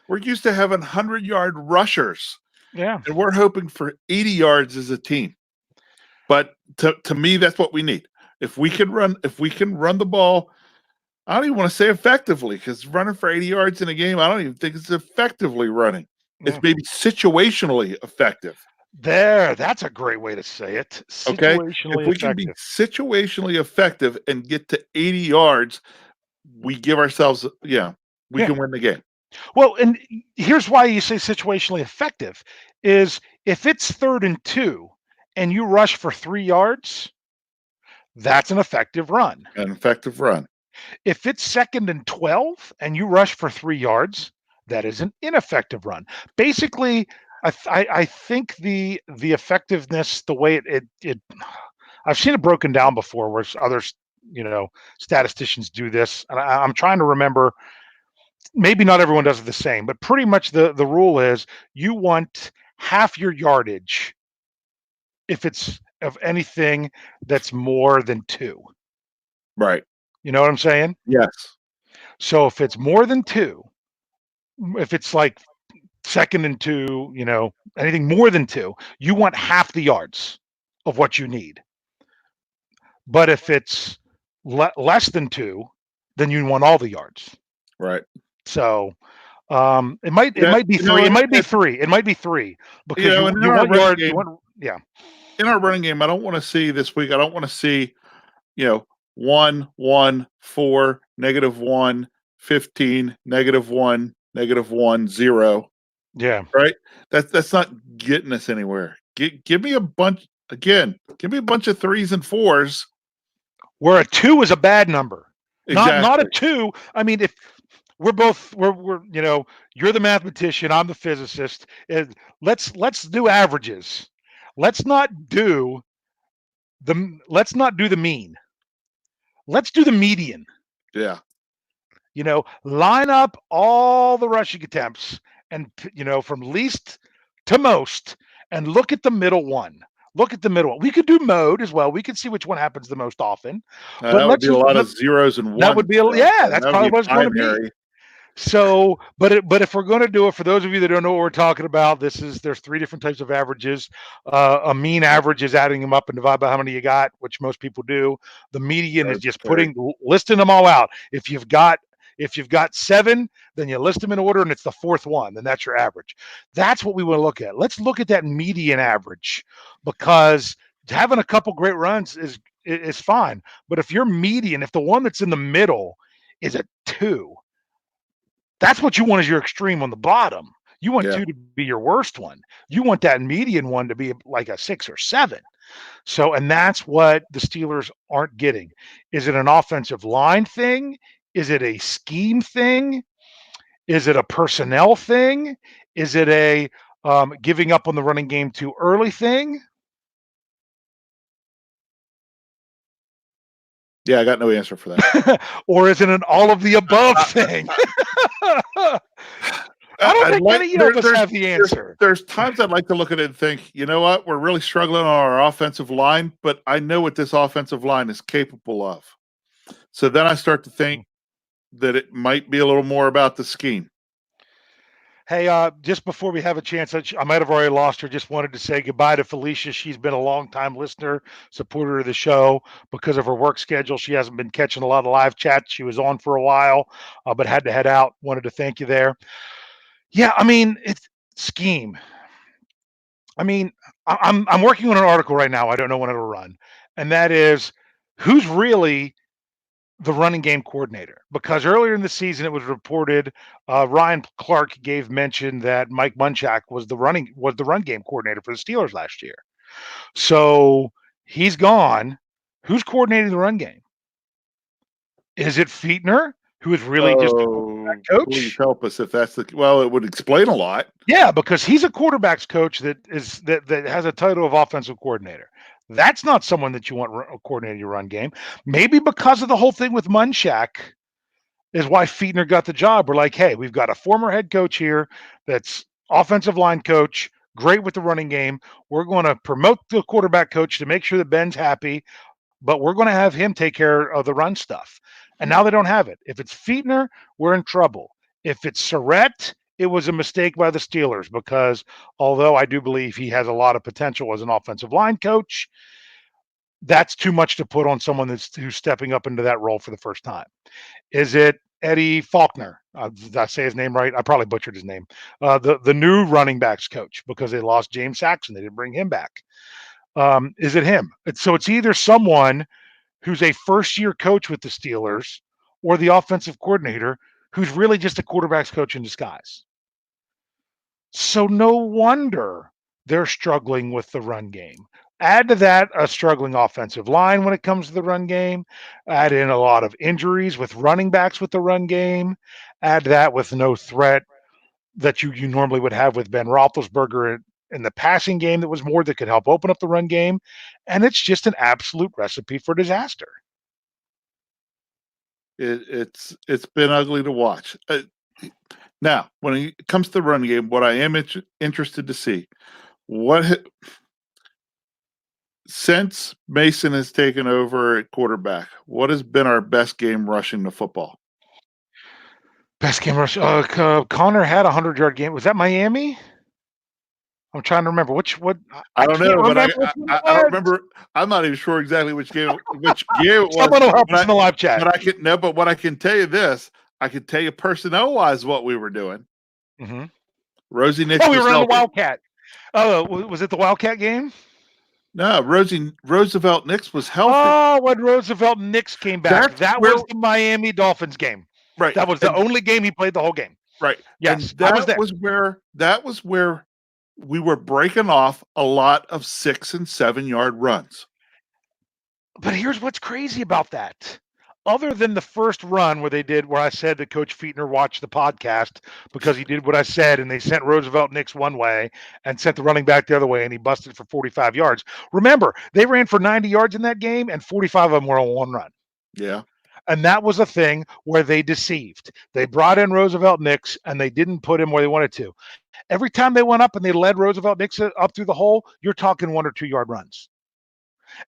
B: We're used to having 100-yard rushers,
A: Yeah.
B: and we're hoping for 80 yards as a team. But to me, that's what we need. If we can run the ball, I don't even want to say effectively, because running for 80 yards in a game, I don't even think it's effectively running.
A: Yeah.
B: It's maybe situationally effective.
A: That's a great way to say it.
B: Okay.
A: Situationally
B: If we can be
A: effective.
B: situationally effective and get to 80 yards, we give ourselves, we
A: Yeah.
B: can win the game.
A: Well, and here's why you say situationally effective is if it's 3rd and 2 and you rush for 3 yards, that's an effective run.
B: An effective run.
A: If it's 2nd and 12 and you rush for 3 yards, that is an ineffective run. Basically, I think the effectiveness, the way it I've seen it broken down before where others, statisticians do this. And I'm trying to remember, maybe not everyone does it the same, but pretty much the rule is you want half your yardage if it's of anything that's more than 2.
B: Right.
A: You know what I'm saying?
B: Yes.
A: So if it's more than 2, if it's like 2nd and 2, anything more than 2, you want half the yards of what you need. But if it's less than 2, then you want all the yards.
B: Right.
A: So it might be 3. It might be 3. It might be 3 because you want yards.
B: In our running game, I don't want to see this week. I don't want to see, 1, 1, 4, -1, 15, -1, -1, 0.
A: Yeah.
B: Right. That's not getting us anywhere. Give me a bunch again. Give me a bunch of 3s and 4s.
A: Where a 2 is a bad number.
B: Exactly.
A: Not a 2. I mean, if we're you're the mathematician, I'm the physicist. Let's do averages. Let's not do the mean. Let's do the median.
B: Yeah.
A: Line up all the rushing attempts and from least to most and look at the middle one. Look at the middle one. We could do mode as well. We could see which one happens the most often.
B: But that would be a lot of 0s and 1s.
A: That would be that's probably what it's going to be. So, but if we're going to do it, for those of you that don't know what we're talking about, there's 3 different types of averages. A mean average is adding them up and divide by how many you got, which most people do. The median is just listing them all out. If you've got 7, then you list them in order, and it's the 4th one, then that's your average. That's what we want to look at. Let's look at that median average, because having a couple great runs is fine. But if your median, if the one that's in the middle is a 2, that's what you want as your extreme on the bottom. You want 2 to be your worst one. You want that median one to be like a 6 or 7. So, and that's what the Steelers aren't getting. Is it an offensive line thing? Is it a scheme thing? Is it a personnel thing? Is it a giving up on the running game too early thing?
B: Yeah, I got no answer for that.
A: Or is it an all of the above thing? I don't think any of us have the answer.
B: There's times I'd like to look at it and think, you know what, we're really struggling on our offensive line, but I know what this offensive line is capable of. So then I start to think that it might be a little more about the scheme.
A: Hey, just before we have a chance, I might have already lost her. Just wanted to say goodbye to Felicia. She's been a long-time listener, supporter of the show. Because of her work schedule, she hasn't been catching a lot of live chats. She was on for a while, but had to head out. Wanted to thank you there. Yeah, I mean, it's scheme. I mean, I'm working on an article right now. I don't know when it'll run, and that is who's really the running game coordinator, because earlier in the season it was reported Ryan Clark gave mention that Mike Munchak was the run game coordinator for the Steelers last year. So he's gone. Who's coordinating the run game? Is it Fietner, who is really just a quarterback coach?
B: Please help us if that's it would explain a lot.
A: Yeah, because he's a quarterbacks coach that has a title of offensive coordinator. That's not someone that you want coordinating your run game. Maybe because of the whole thing with Munchak is why Fietner got the job. We're like, hey, we've got a former head coach here that's offensive line coach, great with the running game. We're going to promote the quarterback coach to make sure that Ben's happy, but we're going to have him take care of the run stuff. And now they don't have it. If it's Fietner, we're in trouble. If it's Surratt, it was a mistake by the Steelers because although I do believe he has a lot of potential as an offensive line coach, that's too much to put on someone who's stepping up into that role for the first time. Is it Eddie Faulkner? Did I say his name right? I probably butchered his name. The new running backs coach because they lost James Saxon. They didn't bring him back. Is it him? So it's either someone who's a first-year coach with the Steelers or the offensive coordinator who's really just a quarterback's coach in disguise. So no wonder they're struggling with the run game. Add to that a struggling offensive line when it comes to the run game. Add in a lot of injuries with running backs with the run game. Add that with no threat that you normally would have with Ben Roethlisberger in the passing game that was more that could help open up the run game. And it's just an absolute recipe for disaster.
B: It's been ugly to watch. Now, when it comes to the run game, what I am interested to see, since Mason has taken over at quarterback, what has been our best game rushing the football?
A: Best game rush. Connor had a 100-yard game. Was that Miami? I'm trying to remember what.
B: I don't know, but I don't remember.
A: remember.
B: I'm not even sure exactly which game it was.
A: Someone will help us in the live chat.
B: But what I can tell you this, I can tell you personnel wise what we were doing.
A: Mm-hmm.
B: Rosie Nix.
A: Oh, we were on the Wildcat. Oh, was it the Wildcat game?
B: No, Roosevelt Nix was healthy.
A: Oh, when Roosevelt Nix came back, that was the Miami Dolphins game.
B: Right.
A: That was the only game he played the whole game.
B: Right.
A: Yes,
B: and that was where we were breaking off a lot of 6 and 7 yard runs.
A: But here's what's crazy about that. Other than the first run where I said that Coach Fietner watched the podcast because he did what I said and they sent Roosevelt Nix one way and sent the running back the other way and he busted for 45 yards. Remember, they ran for 90 yards in that game and 45 of them were on one run.
B: Yeah.
A: And that was a thing where they deceived. They brought in Roosevelt Nix and they didn't put him where they wanted to. Every time they went up and they led Roosevelt Nix up through the hole, you're talking 1 or 2 yard runs.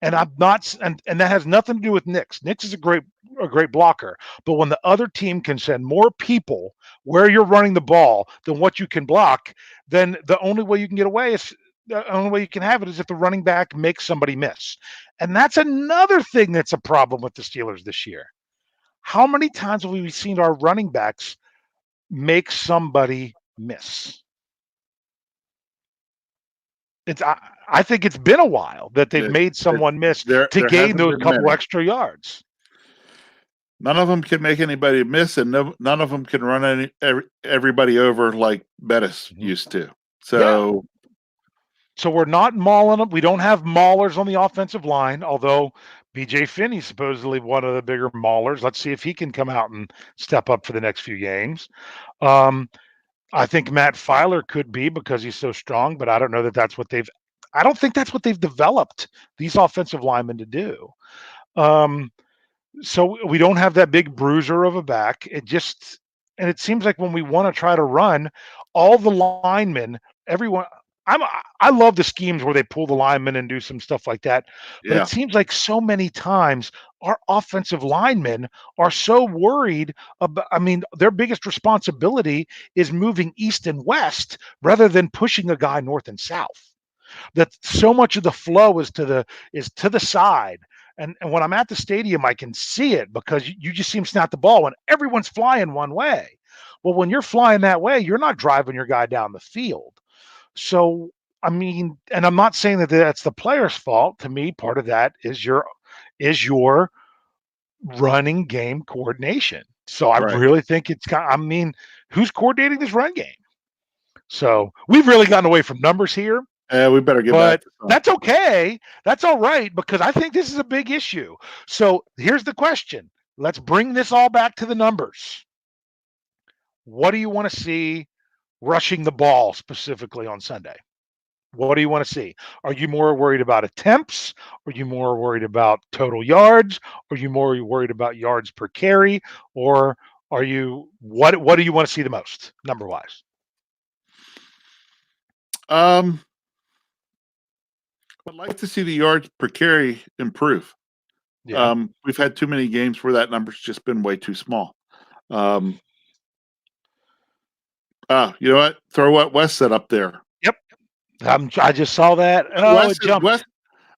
A: And I'm not, and that has nothing to do with Nix. Nix is a great blocker, but when the other team can send more people where you're running the ball than what you can block, then the only way you can get away is the only way you can have it is if the running back makes somebody miss. And that's another thing that's a problem with the Steelers this year. How many times have we seen our running backs make somebody miss? I think it's been a while that they've made someone miss to gain those couple extra yards.
B: None of them can make anybody miss, and none of them can run everybody over like Bettis used to. So
A: we're not mauling them. We don't have maulers on the offensive line, although BJ Finney's supposedly one of the bigger maulers. Let's see if he can come out and step up for the next few games. I think Matt Filer could be because he's so strong, but I don't know that that's what I don't think that's what they've developed these offensive linemen to do. So we don't have that big bruiser of a back. And it seems like when we want to try to run, all the linemen, everyone, I love the schemes where they pull the linemen and do some stuff like that. But it seems like so many times our offensive linemen are so worried about, their biggest responsibility is moving east and west rather than pushing a guy north and south. That so much of the flow is to the side. And when I'm at the stadium, I can see it because you just see them snap the ball and everyone's flying one way. Well, when you're flying that way, you're not driving your guy down the field. So, and I'm not saying that that's the player's fault. To me, part of that is your running game coordination. So I really think who's coordinating this run game? So we've really gotten away from numbers here.
B: We better get back.
A: But that's okay. That's all right because I think this is a big issue. So here's the question. Let's bring this all back to the numbers. What do you want to see rushing the ball specifically on Sunday? What do you want to see? Are you more worried about attempts? Are you more worried about total yards? Are you more worried about yards per carry? Or are you what do you want to see the most number-wise?
B: I'd like to see the yards per carry improve.
A: Yeah.
B: We've had too many games where that number's just been way too small. You know what? Throw what Wes said up there.
A: Yep. I just saw that. Oh, it jumped.
B: Wes,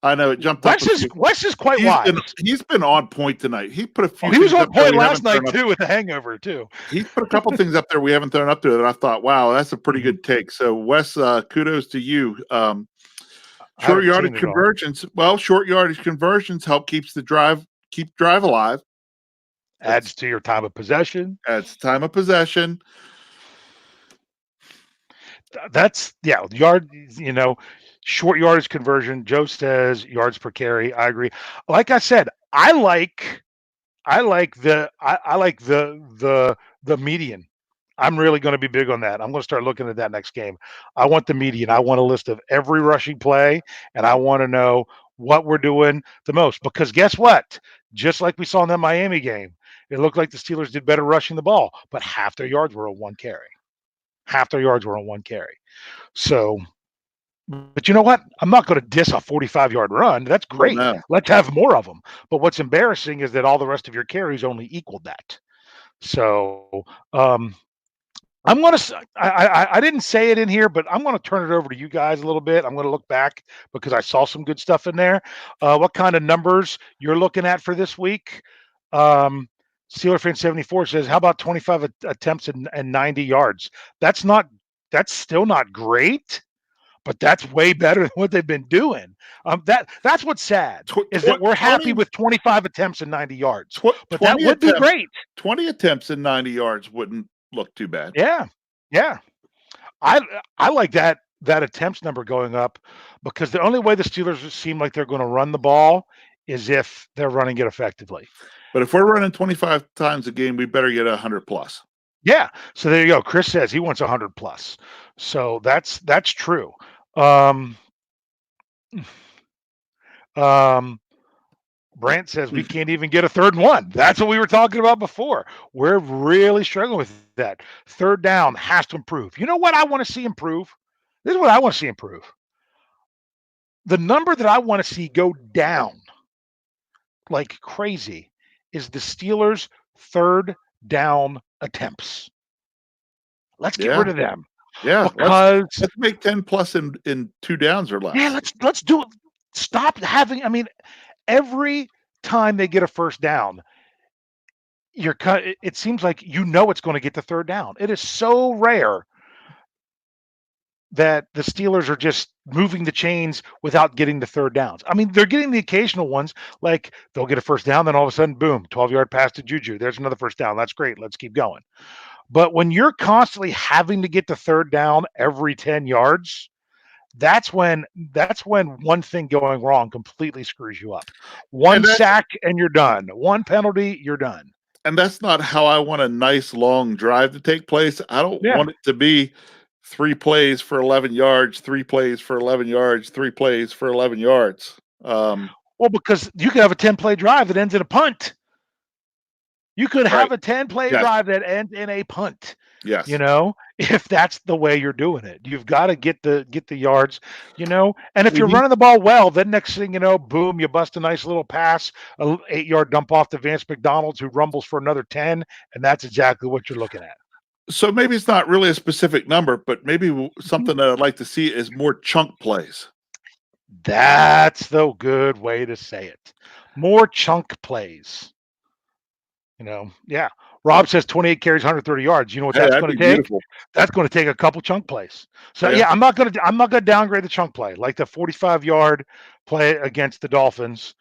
B: I know it jumped up.
A: Wes is quite
B: He's
A: wise.
B: been on point tonight. He put a few.
A: He was
B: things
A: on
B: up there
A: point
B: we
A: last
B: haven't
A: night
B: thrown
A: too with the hangover too.
B: He's put a couple things up there we haven't thrown up to that I thought, wow, that's a pretty good take. So Wes, kudos to you. Short yardage conversions. Well, short yardage conversions help keep drive alive.
A: Adds to your time of possession.
B: Adds time of possession.
A: That's short yardage conversion. Joe says yards per carry. I agree. Like I said, I like the median. I'm really going to be big on that. I'm going to start looking at that next game. I want the median. I want a list of every rushing play, and I want to know what we're doing the most. Because guess what? Just like we saw in that Miami game, it looked like the Steelers did better rushing the ball, but half their yards were on one carry. So, but you know what? I'm not going to diss a 45-yard run. That's great.
B: Oh, no.
A: Let's have more of them. But what's embarrassing is that all the rest of your carries only equaled that. So, I'm going to, I didn't say it in here, but I'm going to turn it over to you guys a little bit. I'm going to look back because I saw some good stuff in there. What kind of numbers you're looking at for this week? Steeler fan 74 says, how about 25 attempts and 90 yards? That's still not great, but that's way better than what they've been doing. That's what's sad is that we're happy with 25 attempts and 90 yards, but that would be great.
B: 20 attempts and 90 yards wouldn't look too bad.
A: Yeah. I like that attempts number going up because the only way the Steelers seem like they're going to run the ball is if they're running it effectively.
B: But if we're running 25 times a game, we better get 100 plus.
A: Yeah. So there you go. Chris says he wants 100 plus. So that's true. Brant says we can't even get a 3rd and 1. That's what we were talking about before. We're really struggling with that. 3rd down has to improve. You know what I want to see improve? This is what I want to see improve. The number that I want to see go down like crazy is the Steelers' 3rd down attempts. Let's get rid of them.
B: Yeah,
A: because
B: let's make 10 plus in 2 downs or less.
A: Yeah, let's do it. Stop having. I mean, every time they get a 1st down, it seems like it's going to get the 3rd down. It is so rare that the Steelers are just moving the chains without getting the 3rd downs. I mean, they're getting the occasional ones, like they'll get a 1st down, then all of a sudden, boom, 12-yard pass to Juju. There's another 1st down. That's great. Let's keep going. But when you're constantly having to get the 3rd down every 10 yards, that's when one thing going wrong completely screws you up. One sack and you're done. One penalty, you're done.
B: And that's not how I want a nice long drive to take place. I don't want it to be 3 plays for 11 yards, 3 plays for 11 yards, 3 plays for 11 yards.
A: Well, because you could have a 10-play drive that ends in a punt. You could have a 10-play drive that ends in a punt.
B: Yes.
A: If that's the way you're doing it, you've got to get the yards, and if you're running the ball well, then next thing you know, boom, you bust a nice little pass, an 8-yard dump off to Vance McDonald's who rumbles for another 10. And that's exactly what you're looking at.
B: So maybe it's not really a specific number, but maybe something that I'd like to see is more chunk plays.
A: That's the good way to say it. More chunk plays. Rob says 28 carries, 130 yards. You know what that's going to take? Beautiful. That's going to take a couple chunk plays. So I'm not going to downgrade the chunk play, like the 45-yard play against the Dolphins,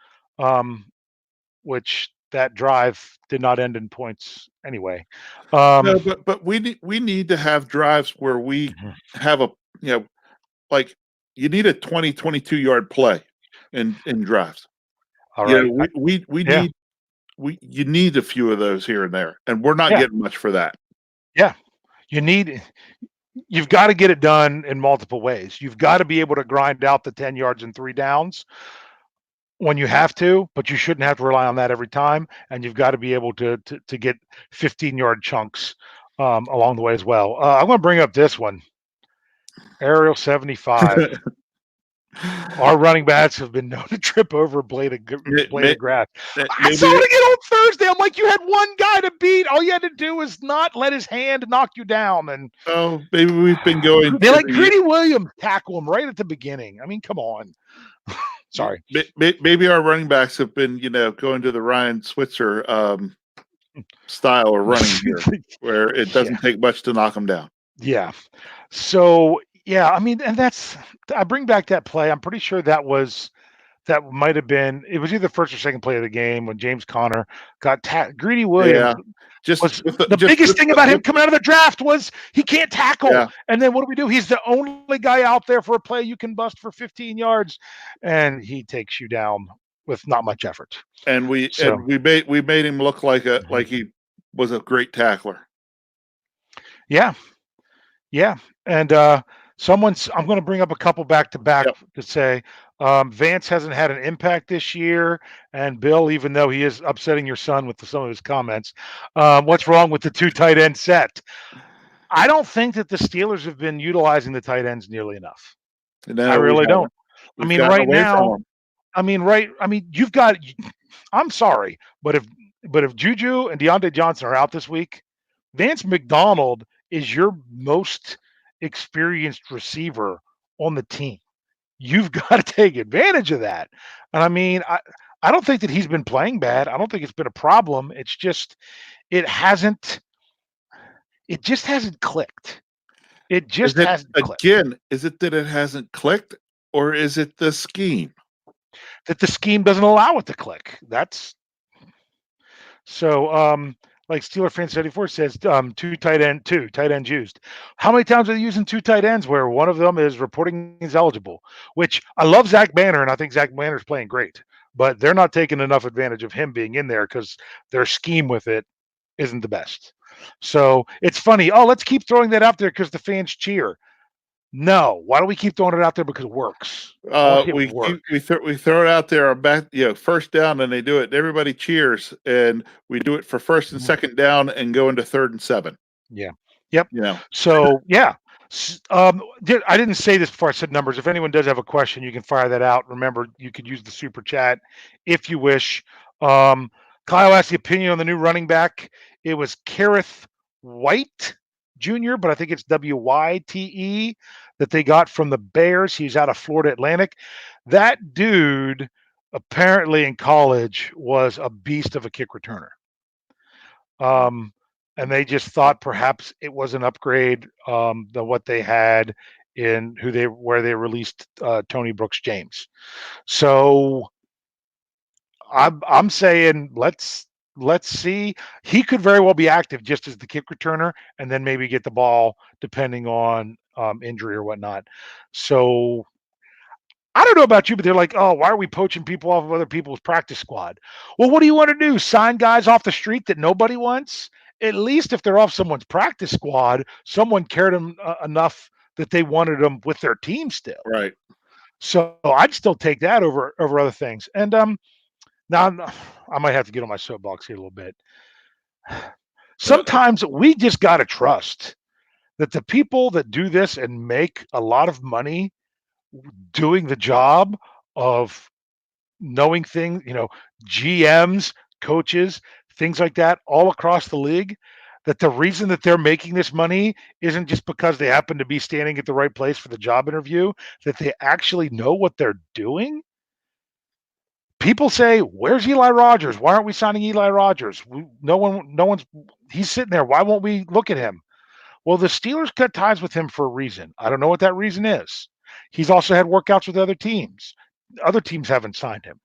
A: which that drive did not end in points anyway.
B: No, but we need to have drives where we have like you need a 20, 22-yard play in drives.
A: All right.
B: We need. You need a few of those here and there, and we're not getting much for that.
A: Yeah, you've got to get it done in multiple ways. You've got to be able to grind out the 10 yards and 3 downs when you have to, but you shouldn't have to rely on that every time. And you've got to be able to get 15-yard chunks along the way as well. I'm going to bring up this one. Aerial 75. Our running backs have been known to trip over a blade of grass. I saw
B: Maybe
A: it again on Thursday. I'm like, you had one guy to beat. All you had to do was not let his hand knock you down. And
B: maybe we've been going.
A: they let Greedy Williams tackle him right at the beginning. I mean, come on. Sorry.
B: Maybe our running backs have been, going to the Ryan Switzer style of running here, where it doesn't take much to knock them down.
A: Yeah. So, yeah, I mean, and I bring back that play. I'm pretty sure that might have been, it was either first or second play of the game when James Conner got Greedy Williams.
B: Yeah.
A: The biggest thing about him coming out of the draft was he can't tackle.
B: Yeah.
A: And then what do? He's the only guy out there for a play you can bust for 15 yards, and he takes you down with not much effort.
B: And we made him look like he was a great tackler.
A: Yeah. Yeah. And I'm going to bring up a couple back to back to say Vance hasn't had an impact this year. And Bill, even though he is upsetting your son with some of his comments, what's wrong with the 2 tight end set? I don't think that the Steelers have been utilizing the tight ends nearly enough.
B: No,
A: I really don't.
B: I mean, right now,
A: you've got, I'm sorry, but if Juju and Deontay Johnson are out this week, Vance McDonald is your most experienced receiver on the team. You've got to take advantage of that. And I mean, I don't think that he's been playing bad. I don't think it's been a problem. It's just, it just hasn't clicked. It just hasn't clicked.
B: Again, is it that it hasn't clicked, or is it the scheme?
A: That the scheme doesn't allow it to click. That's so, like Steeler fan 74 says, 2 tight ends used. How many times are they using 2 tight ends where one of them is reporting is eligible? Which I love Zach Banner, and I think Zach Banner's playing great, but they're not taking enough advantage of him being in there because their scheme with it isn't the best. So it's funny. Oh, let's keep throwing that out there because the fans cheer. No, why do we keep throwing it out there? Because it works.
B: We throw it out there on back, first down, and they do it. Everybody cheers, and we do it for first and second down, and go into 3rd and 7.
A: Yeah. Yep. So yeah. I didn't say this before I said numbers. If anyone does have a question, you can fire that out. Remember, you could use the super chat if you wish. Kyle asked the opinion on the new running back. It was Kareth White Jr., but I think it's Wyte that they got from the Bears. He's out of Florida Atlantic. That dude apparently in college was a beast of a kick returner. And they just thought perhaps it was an upgrade than what they had in where they released Tony Brooks James. So I'm saying let's see. He could very well be active just as the kick returner, and then maybe get the ball depending on injury or whatnot. So I don't know about you, but they're like, oh, why are we poaching people off of other people's practice squad? Well, what do you want to do? Sign guys off the street that nobody wants? At least if they're off someone's practice squad, someone cared them enough that they wanted them with their team still.
B: Right.
A: So I'd still take that over other things. And now I might have to get on my soapbox here a little bit. Sometimes we just got to trust that the people that do this and make a lot of money doing the job of knowing things, GMs, coaches, things like that all across the league, that the reason that they're making this money isn't just because they happen to be standing at the right place for the job interview, that they actually know what they're doing. People say, where's Eli Rogers? Why aren't we signing Eli Rogers? He's sitting there. Why won't we look at him? Well, the Steelers cut ties with him for a reason. I don't know what that reason is. He's also had workouts with other teams. Other teams haven't signed him.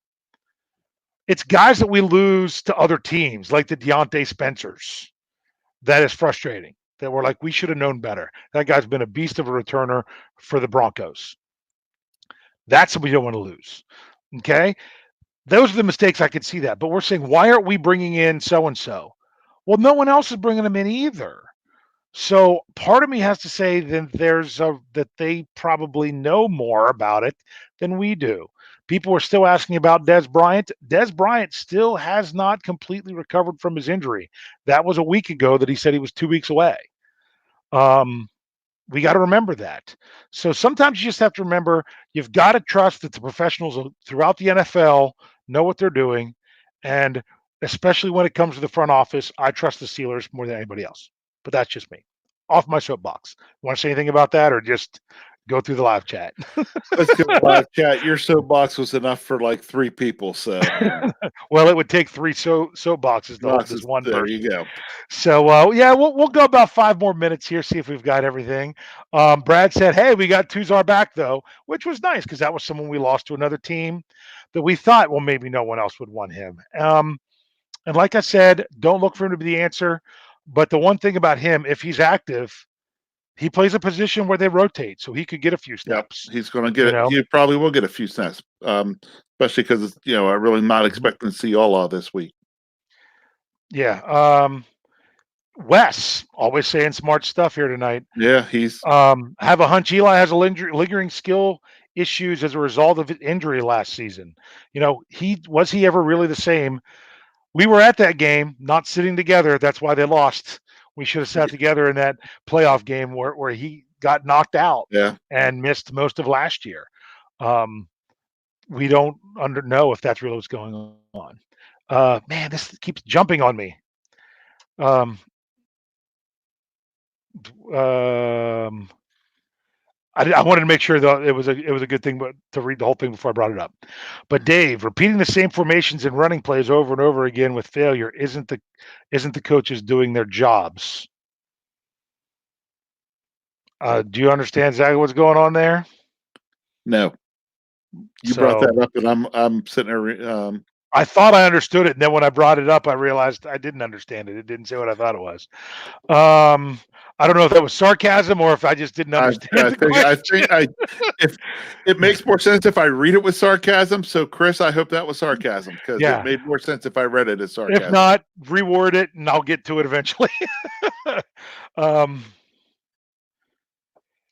A: It's guys that we lose to other teams, like the Deontay Spencers. That is frustrating. That we're like, we should have known better. That guy's been a beast of a returner for the Broncos. That's what we don't want to lose. Okay? Those are the mistakes. I could see that. But we're saying, why aren't we bringing in so-and-so? Well, no one else is bringing them in either. So part of me has to say that they probably know more about it than we do. People are still asking about Dez Bryant. Dez Bryant still has not completely recovered from his injury. That was a week ago that he said he was 2 weeks away. We got to remember that. So sometimes you just have to remember you've got to trust that the professionals throughout the NFL know what they're doing. And especially when it comes to the front office, I trust the Steelers more than anybody else. But that's just me. Off my soapbox. Want to say anything about that or just go through the live chat?
B: Let's go live chat. Your soapbox was enough for like 3 people. So
A: Well, it would take three soapboxes to hold this one
B: there
A: person.
B: you go.
A: So yeah, we'll go about 5 more minutes here, see if we've got everything. Brad said, "Hey, we got Tuzar back though," which was nice because that was someone we lost to another team that we thought, well, maybe no one else would want him. And like I said, don't look for him to be the answer. But the one thing about him, if he's active, he plays a position where they rotate, so he could get a few
B: Yep,
A: snaps.
B: he's going to get
A: You
B: it.
A: know,
B: He probably will get a few snaps, especially because I'm really not
A: Mhm.
B: expecting to see all this week.
A: Yeah. Wes always saying smart stuff here tonight.
B: Yeah, he's
A: Have a hunch Eli has a lingering skill issues as a result of his injury last season. He ever really the same? We were at that game, not sitting together. That's why they lost. We should have sat together in that playoff game where he got knocked out
B: yeah.
A: and missed most of last year. Um, we don't know if that's really what's going on. Man, this keeps jumping on me. Um, um, I wanted to make sure that it was a good thing, but to read the whole thing before I brought it up. But Dave, repeating the same formations and running plays over and over again with failure isn't the coaches doing their jobs. Do you understand exactly what's going on there?
B: No, you brought
A: So
B: that up, and I'm sitting there.
A: I thought I understood it, and then when I brought it up, I realized I didn't understand it. It didn't say what I thought it was. I don't know if that was sarcasm or if I just didn't understand
B: I
A: the
B: think
A: question.
B: if it makes more sense if I read it with sarcasm. So, Chris, I hope that was sarcasm because it
A: Yeah.
B: made more sense if I read it as
A: If
B: sarcasm.
A: not, reword it, and I'll get to it eventually. um,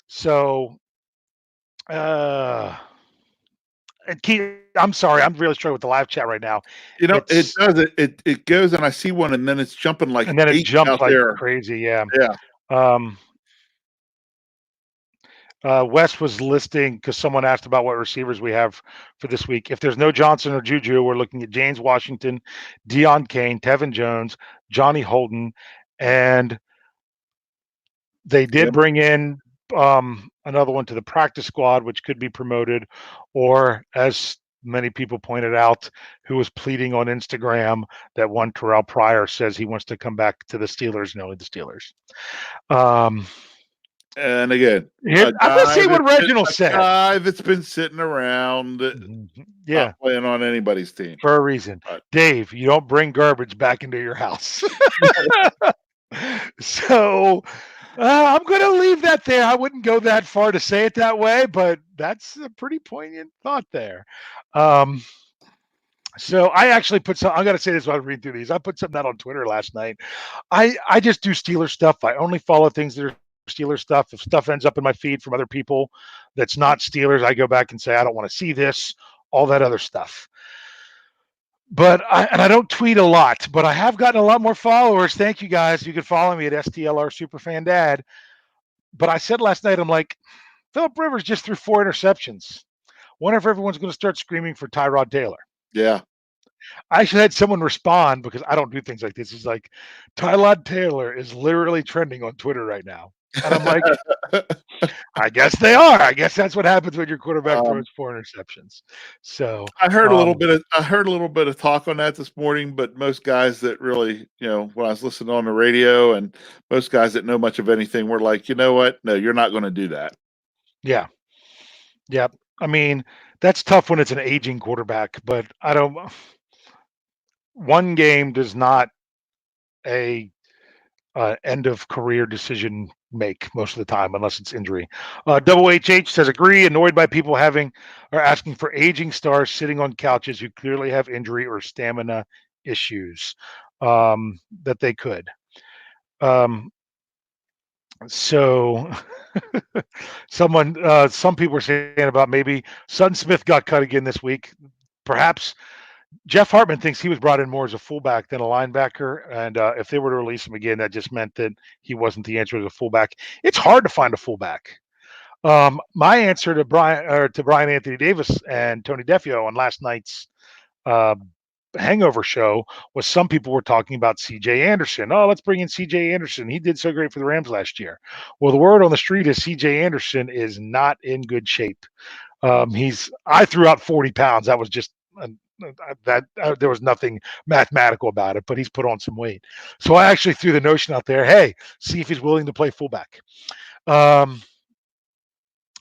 A: so, uh, I'm sorry, I'm really struggling with the live chat right now.
B: It
A: It's
B: does it goes, and I see one, and then it's jumping like
A: and then it
B: 8
A: jumps
B: out
A: like
B: there.
A: crazy. Yeah.
B: Yeah,
A: Um, Wes was listing because someone asked about what receivers we have for this week. If there's no Johnson or Juju, we're looking at James Washington, Deion Kane, Tevin Jones, Johnny Holden, and they did
B: yep.
A: bring in another one to the practice squad, which could be promoted, or as many people pointed out, who was pleading on Instagram that one Terrelle Pryor says he wants to come back to the Steelers, knowing the Steelers.
B: And again,
A: I'm going to see what Reginald said.
B: guy that's been sitting around,
A: Yeah,
B: not playing on anybody's team.
A: for a reason.
B: But
A: Dave, you don't bring garbage back into your house. So I'm going to leave that there. I wouldn't go that far to say it that way, but that's a pretty poignant thought there. So I actually put some. I'm going to say this while I read through these. I put something out on Twitter last night. I just do Steeler stuff. I only follow things that are Steeler stuff. If stuff ends up in my feed from other people that's not Steelers, I go back and say I don't want to see this. All that other stuff. But I don't tweet a lot, but I have gotten a lot more followers. Thank you guys. You can follow me at STLR Superfan Dad. But I said last night, I'm like, Philip Rivers just threw 4 interceptions. Wonder if everyone's going to start screaming for Tyrod Taylor.
B: yeah,
A: I actually had someone respond because I don't do things like this. He's like, Tyrod Taylor is literally trending on Twitter right now. And I'm like, I guess they are. I guess that's what happens when your quarterback throws 4 interceptions. So
B: I heard a little bit of talk on that this morning, but most guys that really, when I was listening on the radio, and most guys that know much of anything were like, you know what? No, you're not going to do that.
A: yeah. Yep. I mean, that's tough when it's an aging quarterback, but I don't. One game does not a end of career decision make most of the time, unless it's injury. Double HH says agree. Annoyed by people having or asking for aging stars sitting on couches who clearly have injury or stamina issues that they could. So some people are saying about maybe Sutton Smith got cut again this week. Perhaps Jeff Hartman thinks he was brought in more as a fullback than a linebacker, and if they were to release him again, that just meant that he wasn't the answer as a fullback. It's hard to find a fullback. My answer to Brian Anthony Davis and Tony Defeo on last night's uh, hangover show was some people were talking about CJ Anderson. Oh, let's bring in CJ Anderson. He did so great for the Rams last year. Well, the word on the street is CJ Anderson is not in good shape. I threw out 40 pounds. That was just there was nothing mathematical about it, but he's put on some weight. So I actually threw the notion out there. Hey, see if he's willing to play fullback.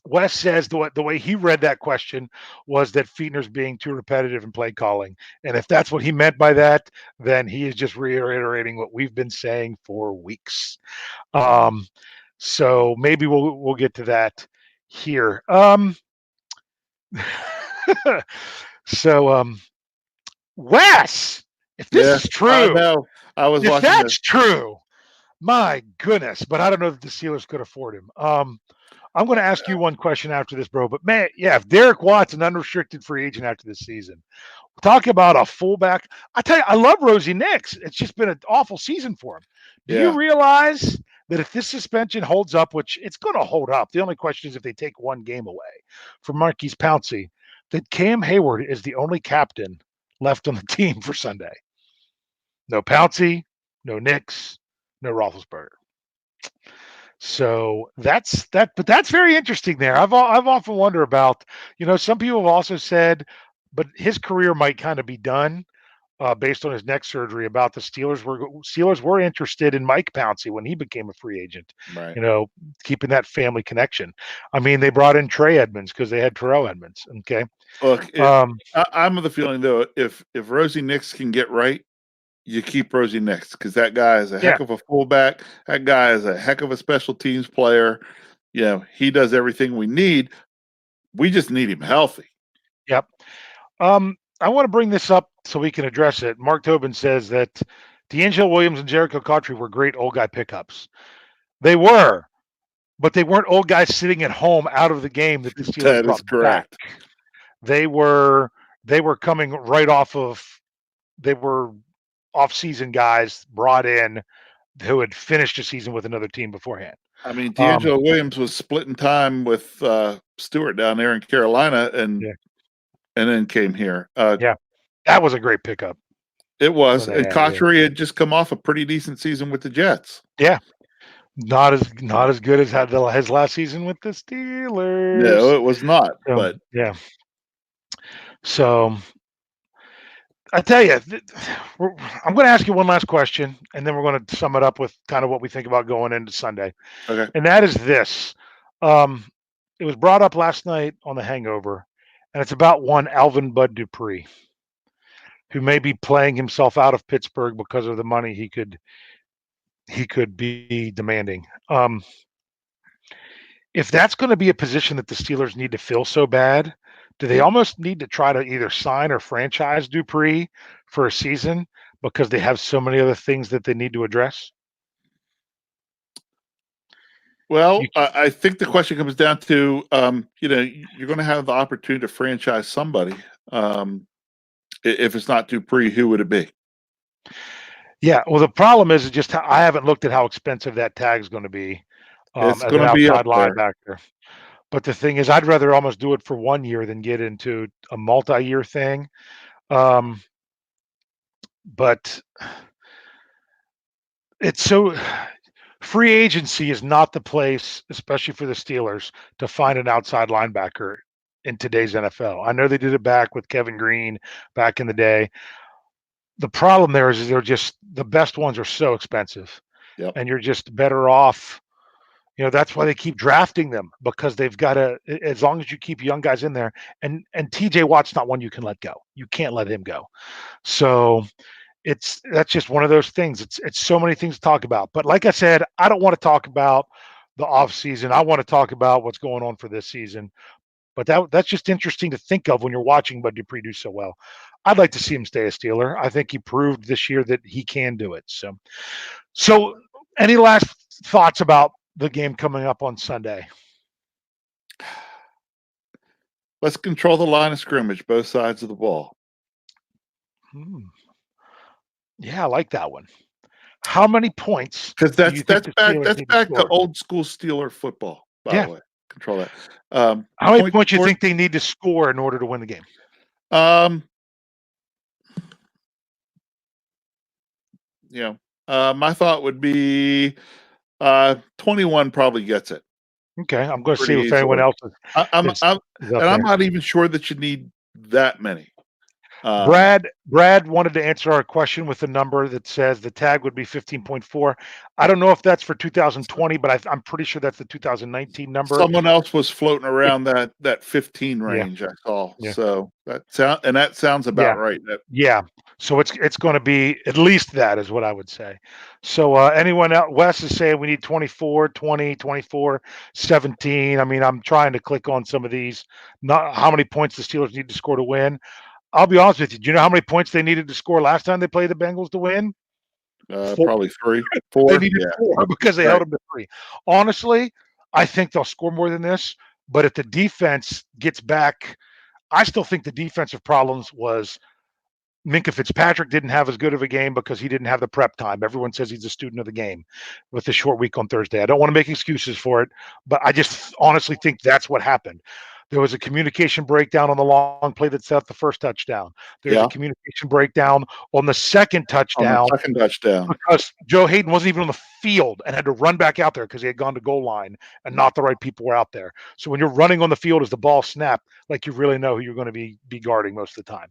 A: Wes says the way he read that question was that Fiedner's being too repetitive in play calling. And if that's what he meant by that, then he is just reiterating what we've been saying for weeks. So maybe we'll get to that here. So Wes, if this is true,
B: I know. I was
A: if
B: watching
A: that's
B: this.
A: true, my goodness, but I don't know that the Steelers could afford him. I'm going to ask you one question after this, bro. But man, yeah, if Derek Watt's an unrestricted free agent after this season, talk about a fullback. I tell you, I love Rosie Nix. It's just been an awful season for him. Do you realize that if this suspension holds up, which it's going to hold up, the only question is if they take one game away from Marquise Pouncey, that Cam Hayward is the only captain left on the team for Sunday. No Pouncey, no Nix, no Roethlisberger. So that's that, but that's very interesting there. I've often wondered about, some people have also said, but his career might kind of be done based on his neck surgery. About the Steelers were interested in Mike Pouncey when he became a free agent.
B: Right.
A: Keeping that family connection. I mean, they brought in Trey Edmonds because they had Terrell Edmonds. Okay.
B: Look, I'm of the feeling though, if Rosie Nix can get right, you keep Rosie Nix because that guy is a heck of a fullback. That guy is a heck of a special teams player. He does everything we need. We just need him healthy.
A: Yep. I want to bring this up so we can address it. Mark Tobin says that D'Angelo Williams and Jericho Cotchery were great old guy pickups. They were, but they weren't old guys sitting at home out of the game that the Steelers
B: That is
A: brought
B: correct.
A: back. They were coming right off of. They were off-season guys brought in who had finished a season with another team beforehand.
B: I mean, D'Angelo Williams was splitting time with Stewart down there in Carolina, and then came here.
A: That was a great pickup.
B: It was, and Cotchery had just come off a pretty decent season with the Jets.
A: Yeah, not as good as his last season with the Steelers.
B: No, it was not.
A: So,
B: but
A: yeah. So I tell you, I'm going to ask you one last question, and then we're going to sum it up with kind of what we think about going into Sunday.
B: Okay.
A: And that is this. It was brought up last night on the Hangover, and it's about one Alvin Bud Dupree, who may be playing himself out of Pittsburgh because of the money he could be demanding. If that's going to be a position that the Steelers need to fill so bad, do they almost need to try to either sign or franchise Dupree for a season because they have so many other things that they need to address?
B: Well, I think the question comes down to, you're going to have the opportunity to franchise somebody. If it's not Dupree, who would it be?
A: Yeah, well, the problem is just I haven't looked at how expensive that tag is going to be.
B: It's going to be outside
A: linebacker. But the thing is, I'd rather almost do it for 1 year than get into a multi-year thing. But it's so free agency is not the place, especially for the Steelers, to find an outside linebacker in today's NFL. I know they did it back with Kevin Green back in the day. The problem there is they're just the best ones are so expensive, and you're just better off. That's why they keep drafting them because they've got to. As long as you keep young guys in there, and TJ Watt's not one you can let go. You can't let him go. So that's just one of those things. It's so many things to talk about. But like I said, I don't want to talk about the off season. I want to talk about what's going on for this season. But that's just interesting to think of when you're watching Bud Dupree do so well. I'd like to see him stay a Steeler. I think he proved this year that he can do it. So any last thoughts about the game coming up on Sunday?
B: Let's control the line of scrimmage, both sides of the ball.
A: Hmm. Yeah, I like that one. How many points
B: Because
A: do you think the Steelers
B: that's
A: need to
B: back to
A: score?
B: old school Steeler football, by the
A: Yeah.
B: way. Control that.
A: How many
B: Point
A: points do you
B: scored.
A: think they need to score in order to win the game?
B: Um, you know, my thought would be 21 probably gets it
A: Okay, I'm going to see
B: pretty
A: if anyone
B: easily.
A: else
B: I, I'm,
A: is
B: I'm,
A: is up
B: and I'm
A: there.
B: not even sure that you need that many. Um,
A: Brad wanted to answer our question with a number that says the tag would be 15.4. I don't know if that's for 2020, but I'm pretty sure that's the 2019 number.
B: Someone else was floating
A: It,
B: around that 15
A: yeah,
B: range I saw.
A: yeah,
B: So that sounds
A: yeah.
B: about right.
A: Yeah. So it's going to be at least that is what I would say. So anyone else, Wes is saying we need 24, 20, 24, 17. I mean, I'm trying to click on some of these, not how many points the Steelers need to score to win. I'll be honest with you. Do you know how many points they needed to score last time they played the Bengals to win? Four.
B: Probably three,
A: They
B: 4.
A: needed
B: Yeah,
A: four because they held
B: right.
A: them to three. Honestly, I think they'll score more than this. But if the defense gets back, I still think the defensive problems was Minka Fitzpatrick didn't have as good of a game because he didn't have the prep time. Everyone says he's a student of the game with the short week on Thursday. I don't want to make excuses for it, but I just honestly think that's what happened. There was a communication breakdown on the long play that set up the first touchdown. There's a
B: Yeah,
A: communication breakdown on the second
B: on the
A: touchdown
B: second touchdown.
A: because Joe Hayden wasn't even on the field and had to run back out there because he had gone to goal line and not the right people were out there. So when you're running on the field as the ball snapped, like you really know who you're going to be guarding most of the time.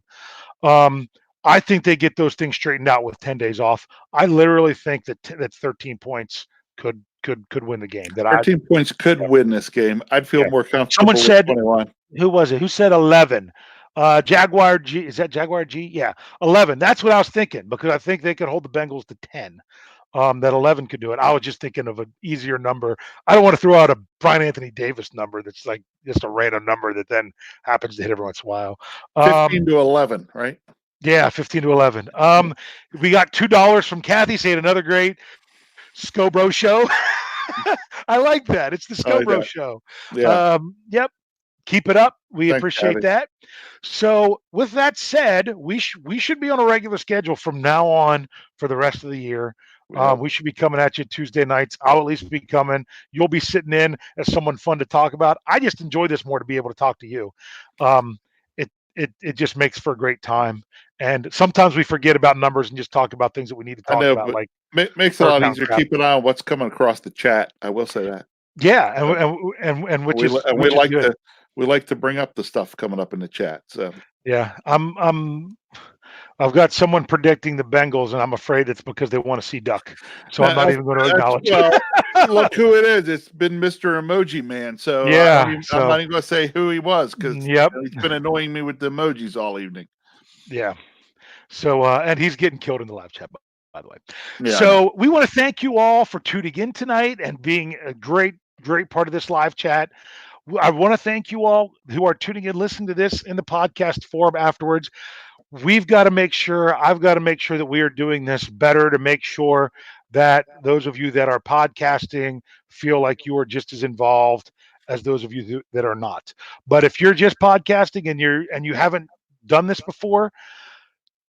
A: Um, I think they get those things straightened out with 10 days off. I literally think that 13 points could win the game. That I
B: 13 points could win this game. I'd feel
A: Yeah.
B: more
A: Someone
B: comfortable with
A: said
B: 21.
A: who was it? Who said 11? Jaguar G. Is that Jaguar G? Yeah, 11. That's what I was thinking because I think they could hold the Bengals to 10. That 11 could do it. I was just thinking of an easier number. I don't want to throw out a Brian Anthony Davis number that's like just a random number that then happens to hit every once in a while.
B: 15 to 11, right?
A: Yeah, 15 to 11. We got $2 from Kathy saying another great Scobro show. I like that. It's the
B: I like
A: Scobro
B: that.
A: show.
B: Yeah.
A: Yep. Keep it up. We
B: Thanks,
A: appreciate
B: Abby.
A: that. So, with that said, we should be on a regular schedule from now on for the rest of the year.
B: We hope.
A: We should be coming at you Tuesday nights. I'll at least be coming. You'll be sitting in as someone fun to talk about. I just enjoy this more to be able to talk to you. Um, it just makes for a great time. And sometimes we forget about numbers and just talk about things that we need to
B: I
A: talk
B: know,
A: about,
B: but
A: like
B: makes it a
A: third
B: lot
A: down
B: easier.
A: crap.
B: Keep an eye on what's coming across the chat. I will say that.
A: Yeah,
B: So,
A: and which
B: we
A: is
B: and
A: which is good.
B: we like to bring up the stuff coming up in the chat. So
A: Yeah, I've got someone predicting the Bengals, and I'm afraid it's because they want to see Duck. So I'm not even going to acknowledge it.
B: well, look who it is. It's been Mr. Emoji Man. So
A: Yeah.
B: I'm
A: So
B: not even going to say who he was because
A: yep.
B: he's been annoying me with the emojis all evening.
A: Yeah. So and he's getting killed in the live chat, by the way.
B: Yeah, I know.
A: So we want to thank you all for tuning in tonight and being a great part of this live chat. I want to thank you all who are tuning in, listening to this in the podcast form afterwards. We've got to make sure, I've got to make sure that we are doing this better to make sure that those of you that are podcasting feel like you are just as involved as those of you that are not. But if you're just podcasting and you haven't done this before,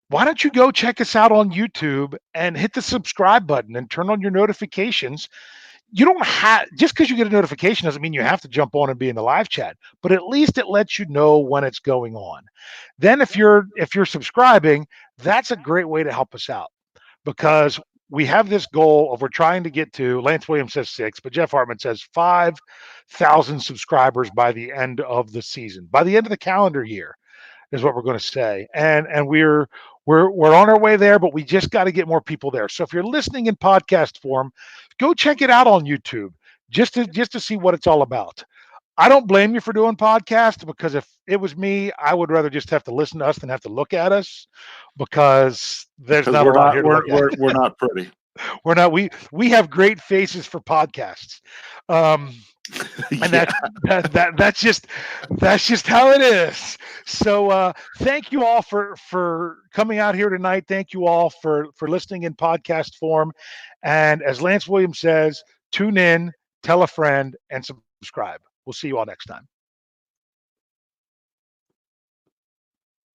A: why don't you go check us out on YouTube and hit the subscribe button and turn on your notifications. You don't have, just because you get a notification doesn't mean you have to jump on and be in the live chat, but at least it lets you know when it's going on. Then if you're subscribing, that's a great way to help us out because we have this goal of we're trying to get to, Lance Williams says 6, but Jeff Hartman says 5,000 subscribers by the end of the season, by the end of the calendar year is what we're going to say. And we're on our way there, but we just got to get more people there. So if you're listening in podcast form, go check it out on YouTube just to see what it's all about. I don't blame you for doing podcasts because if it was me, I would rather just have to listen to us than have to look at us because there's
B: Because
A: not a lot here to look at.
B: we're not pretty.
A: We're not we have great faces for podcasts. And
B: Yeah.
A: that's just how it is. So thank you all for coming out here tonight. Thank you all for listening in podcast form. And as Lance Williams says, tune in, tell a friend, and subscribe. We'll see you all next time.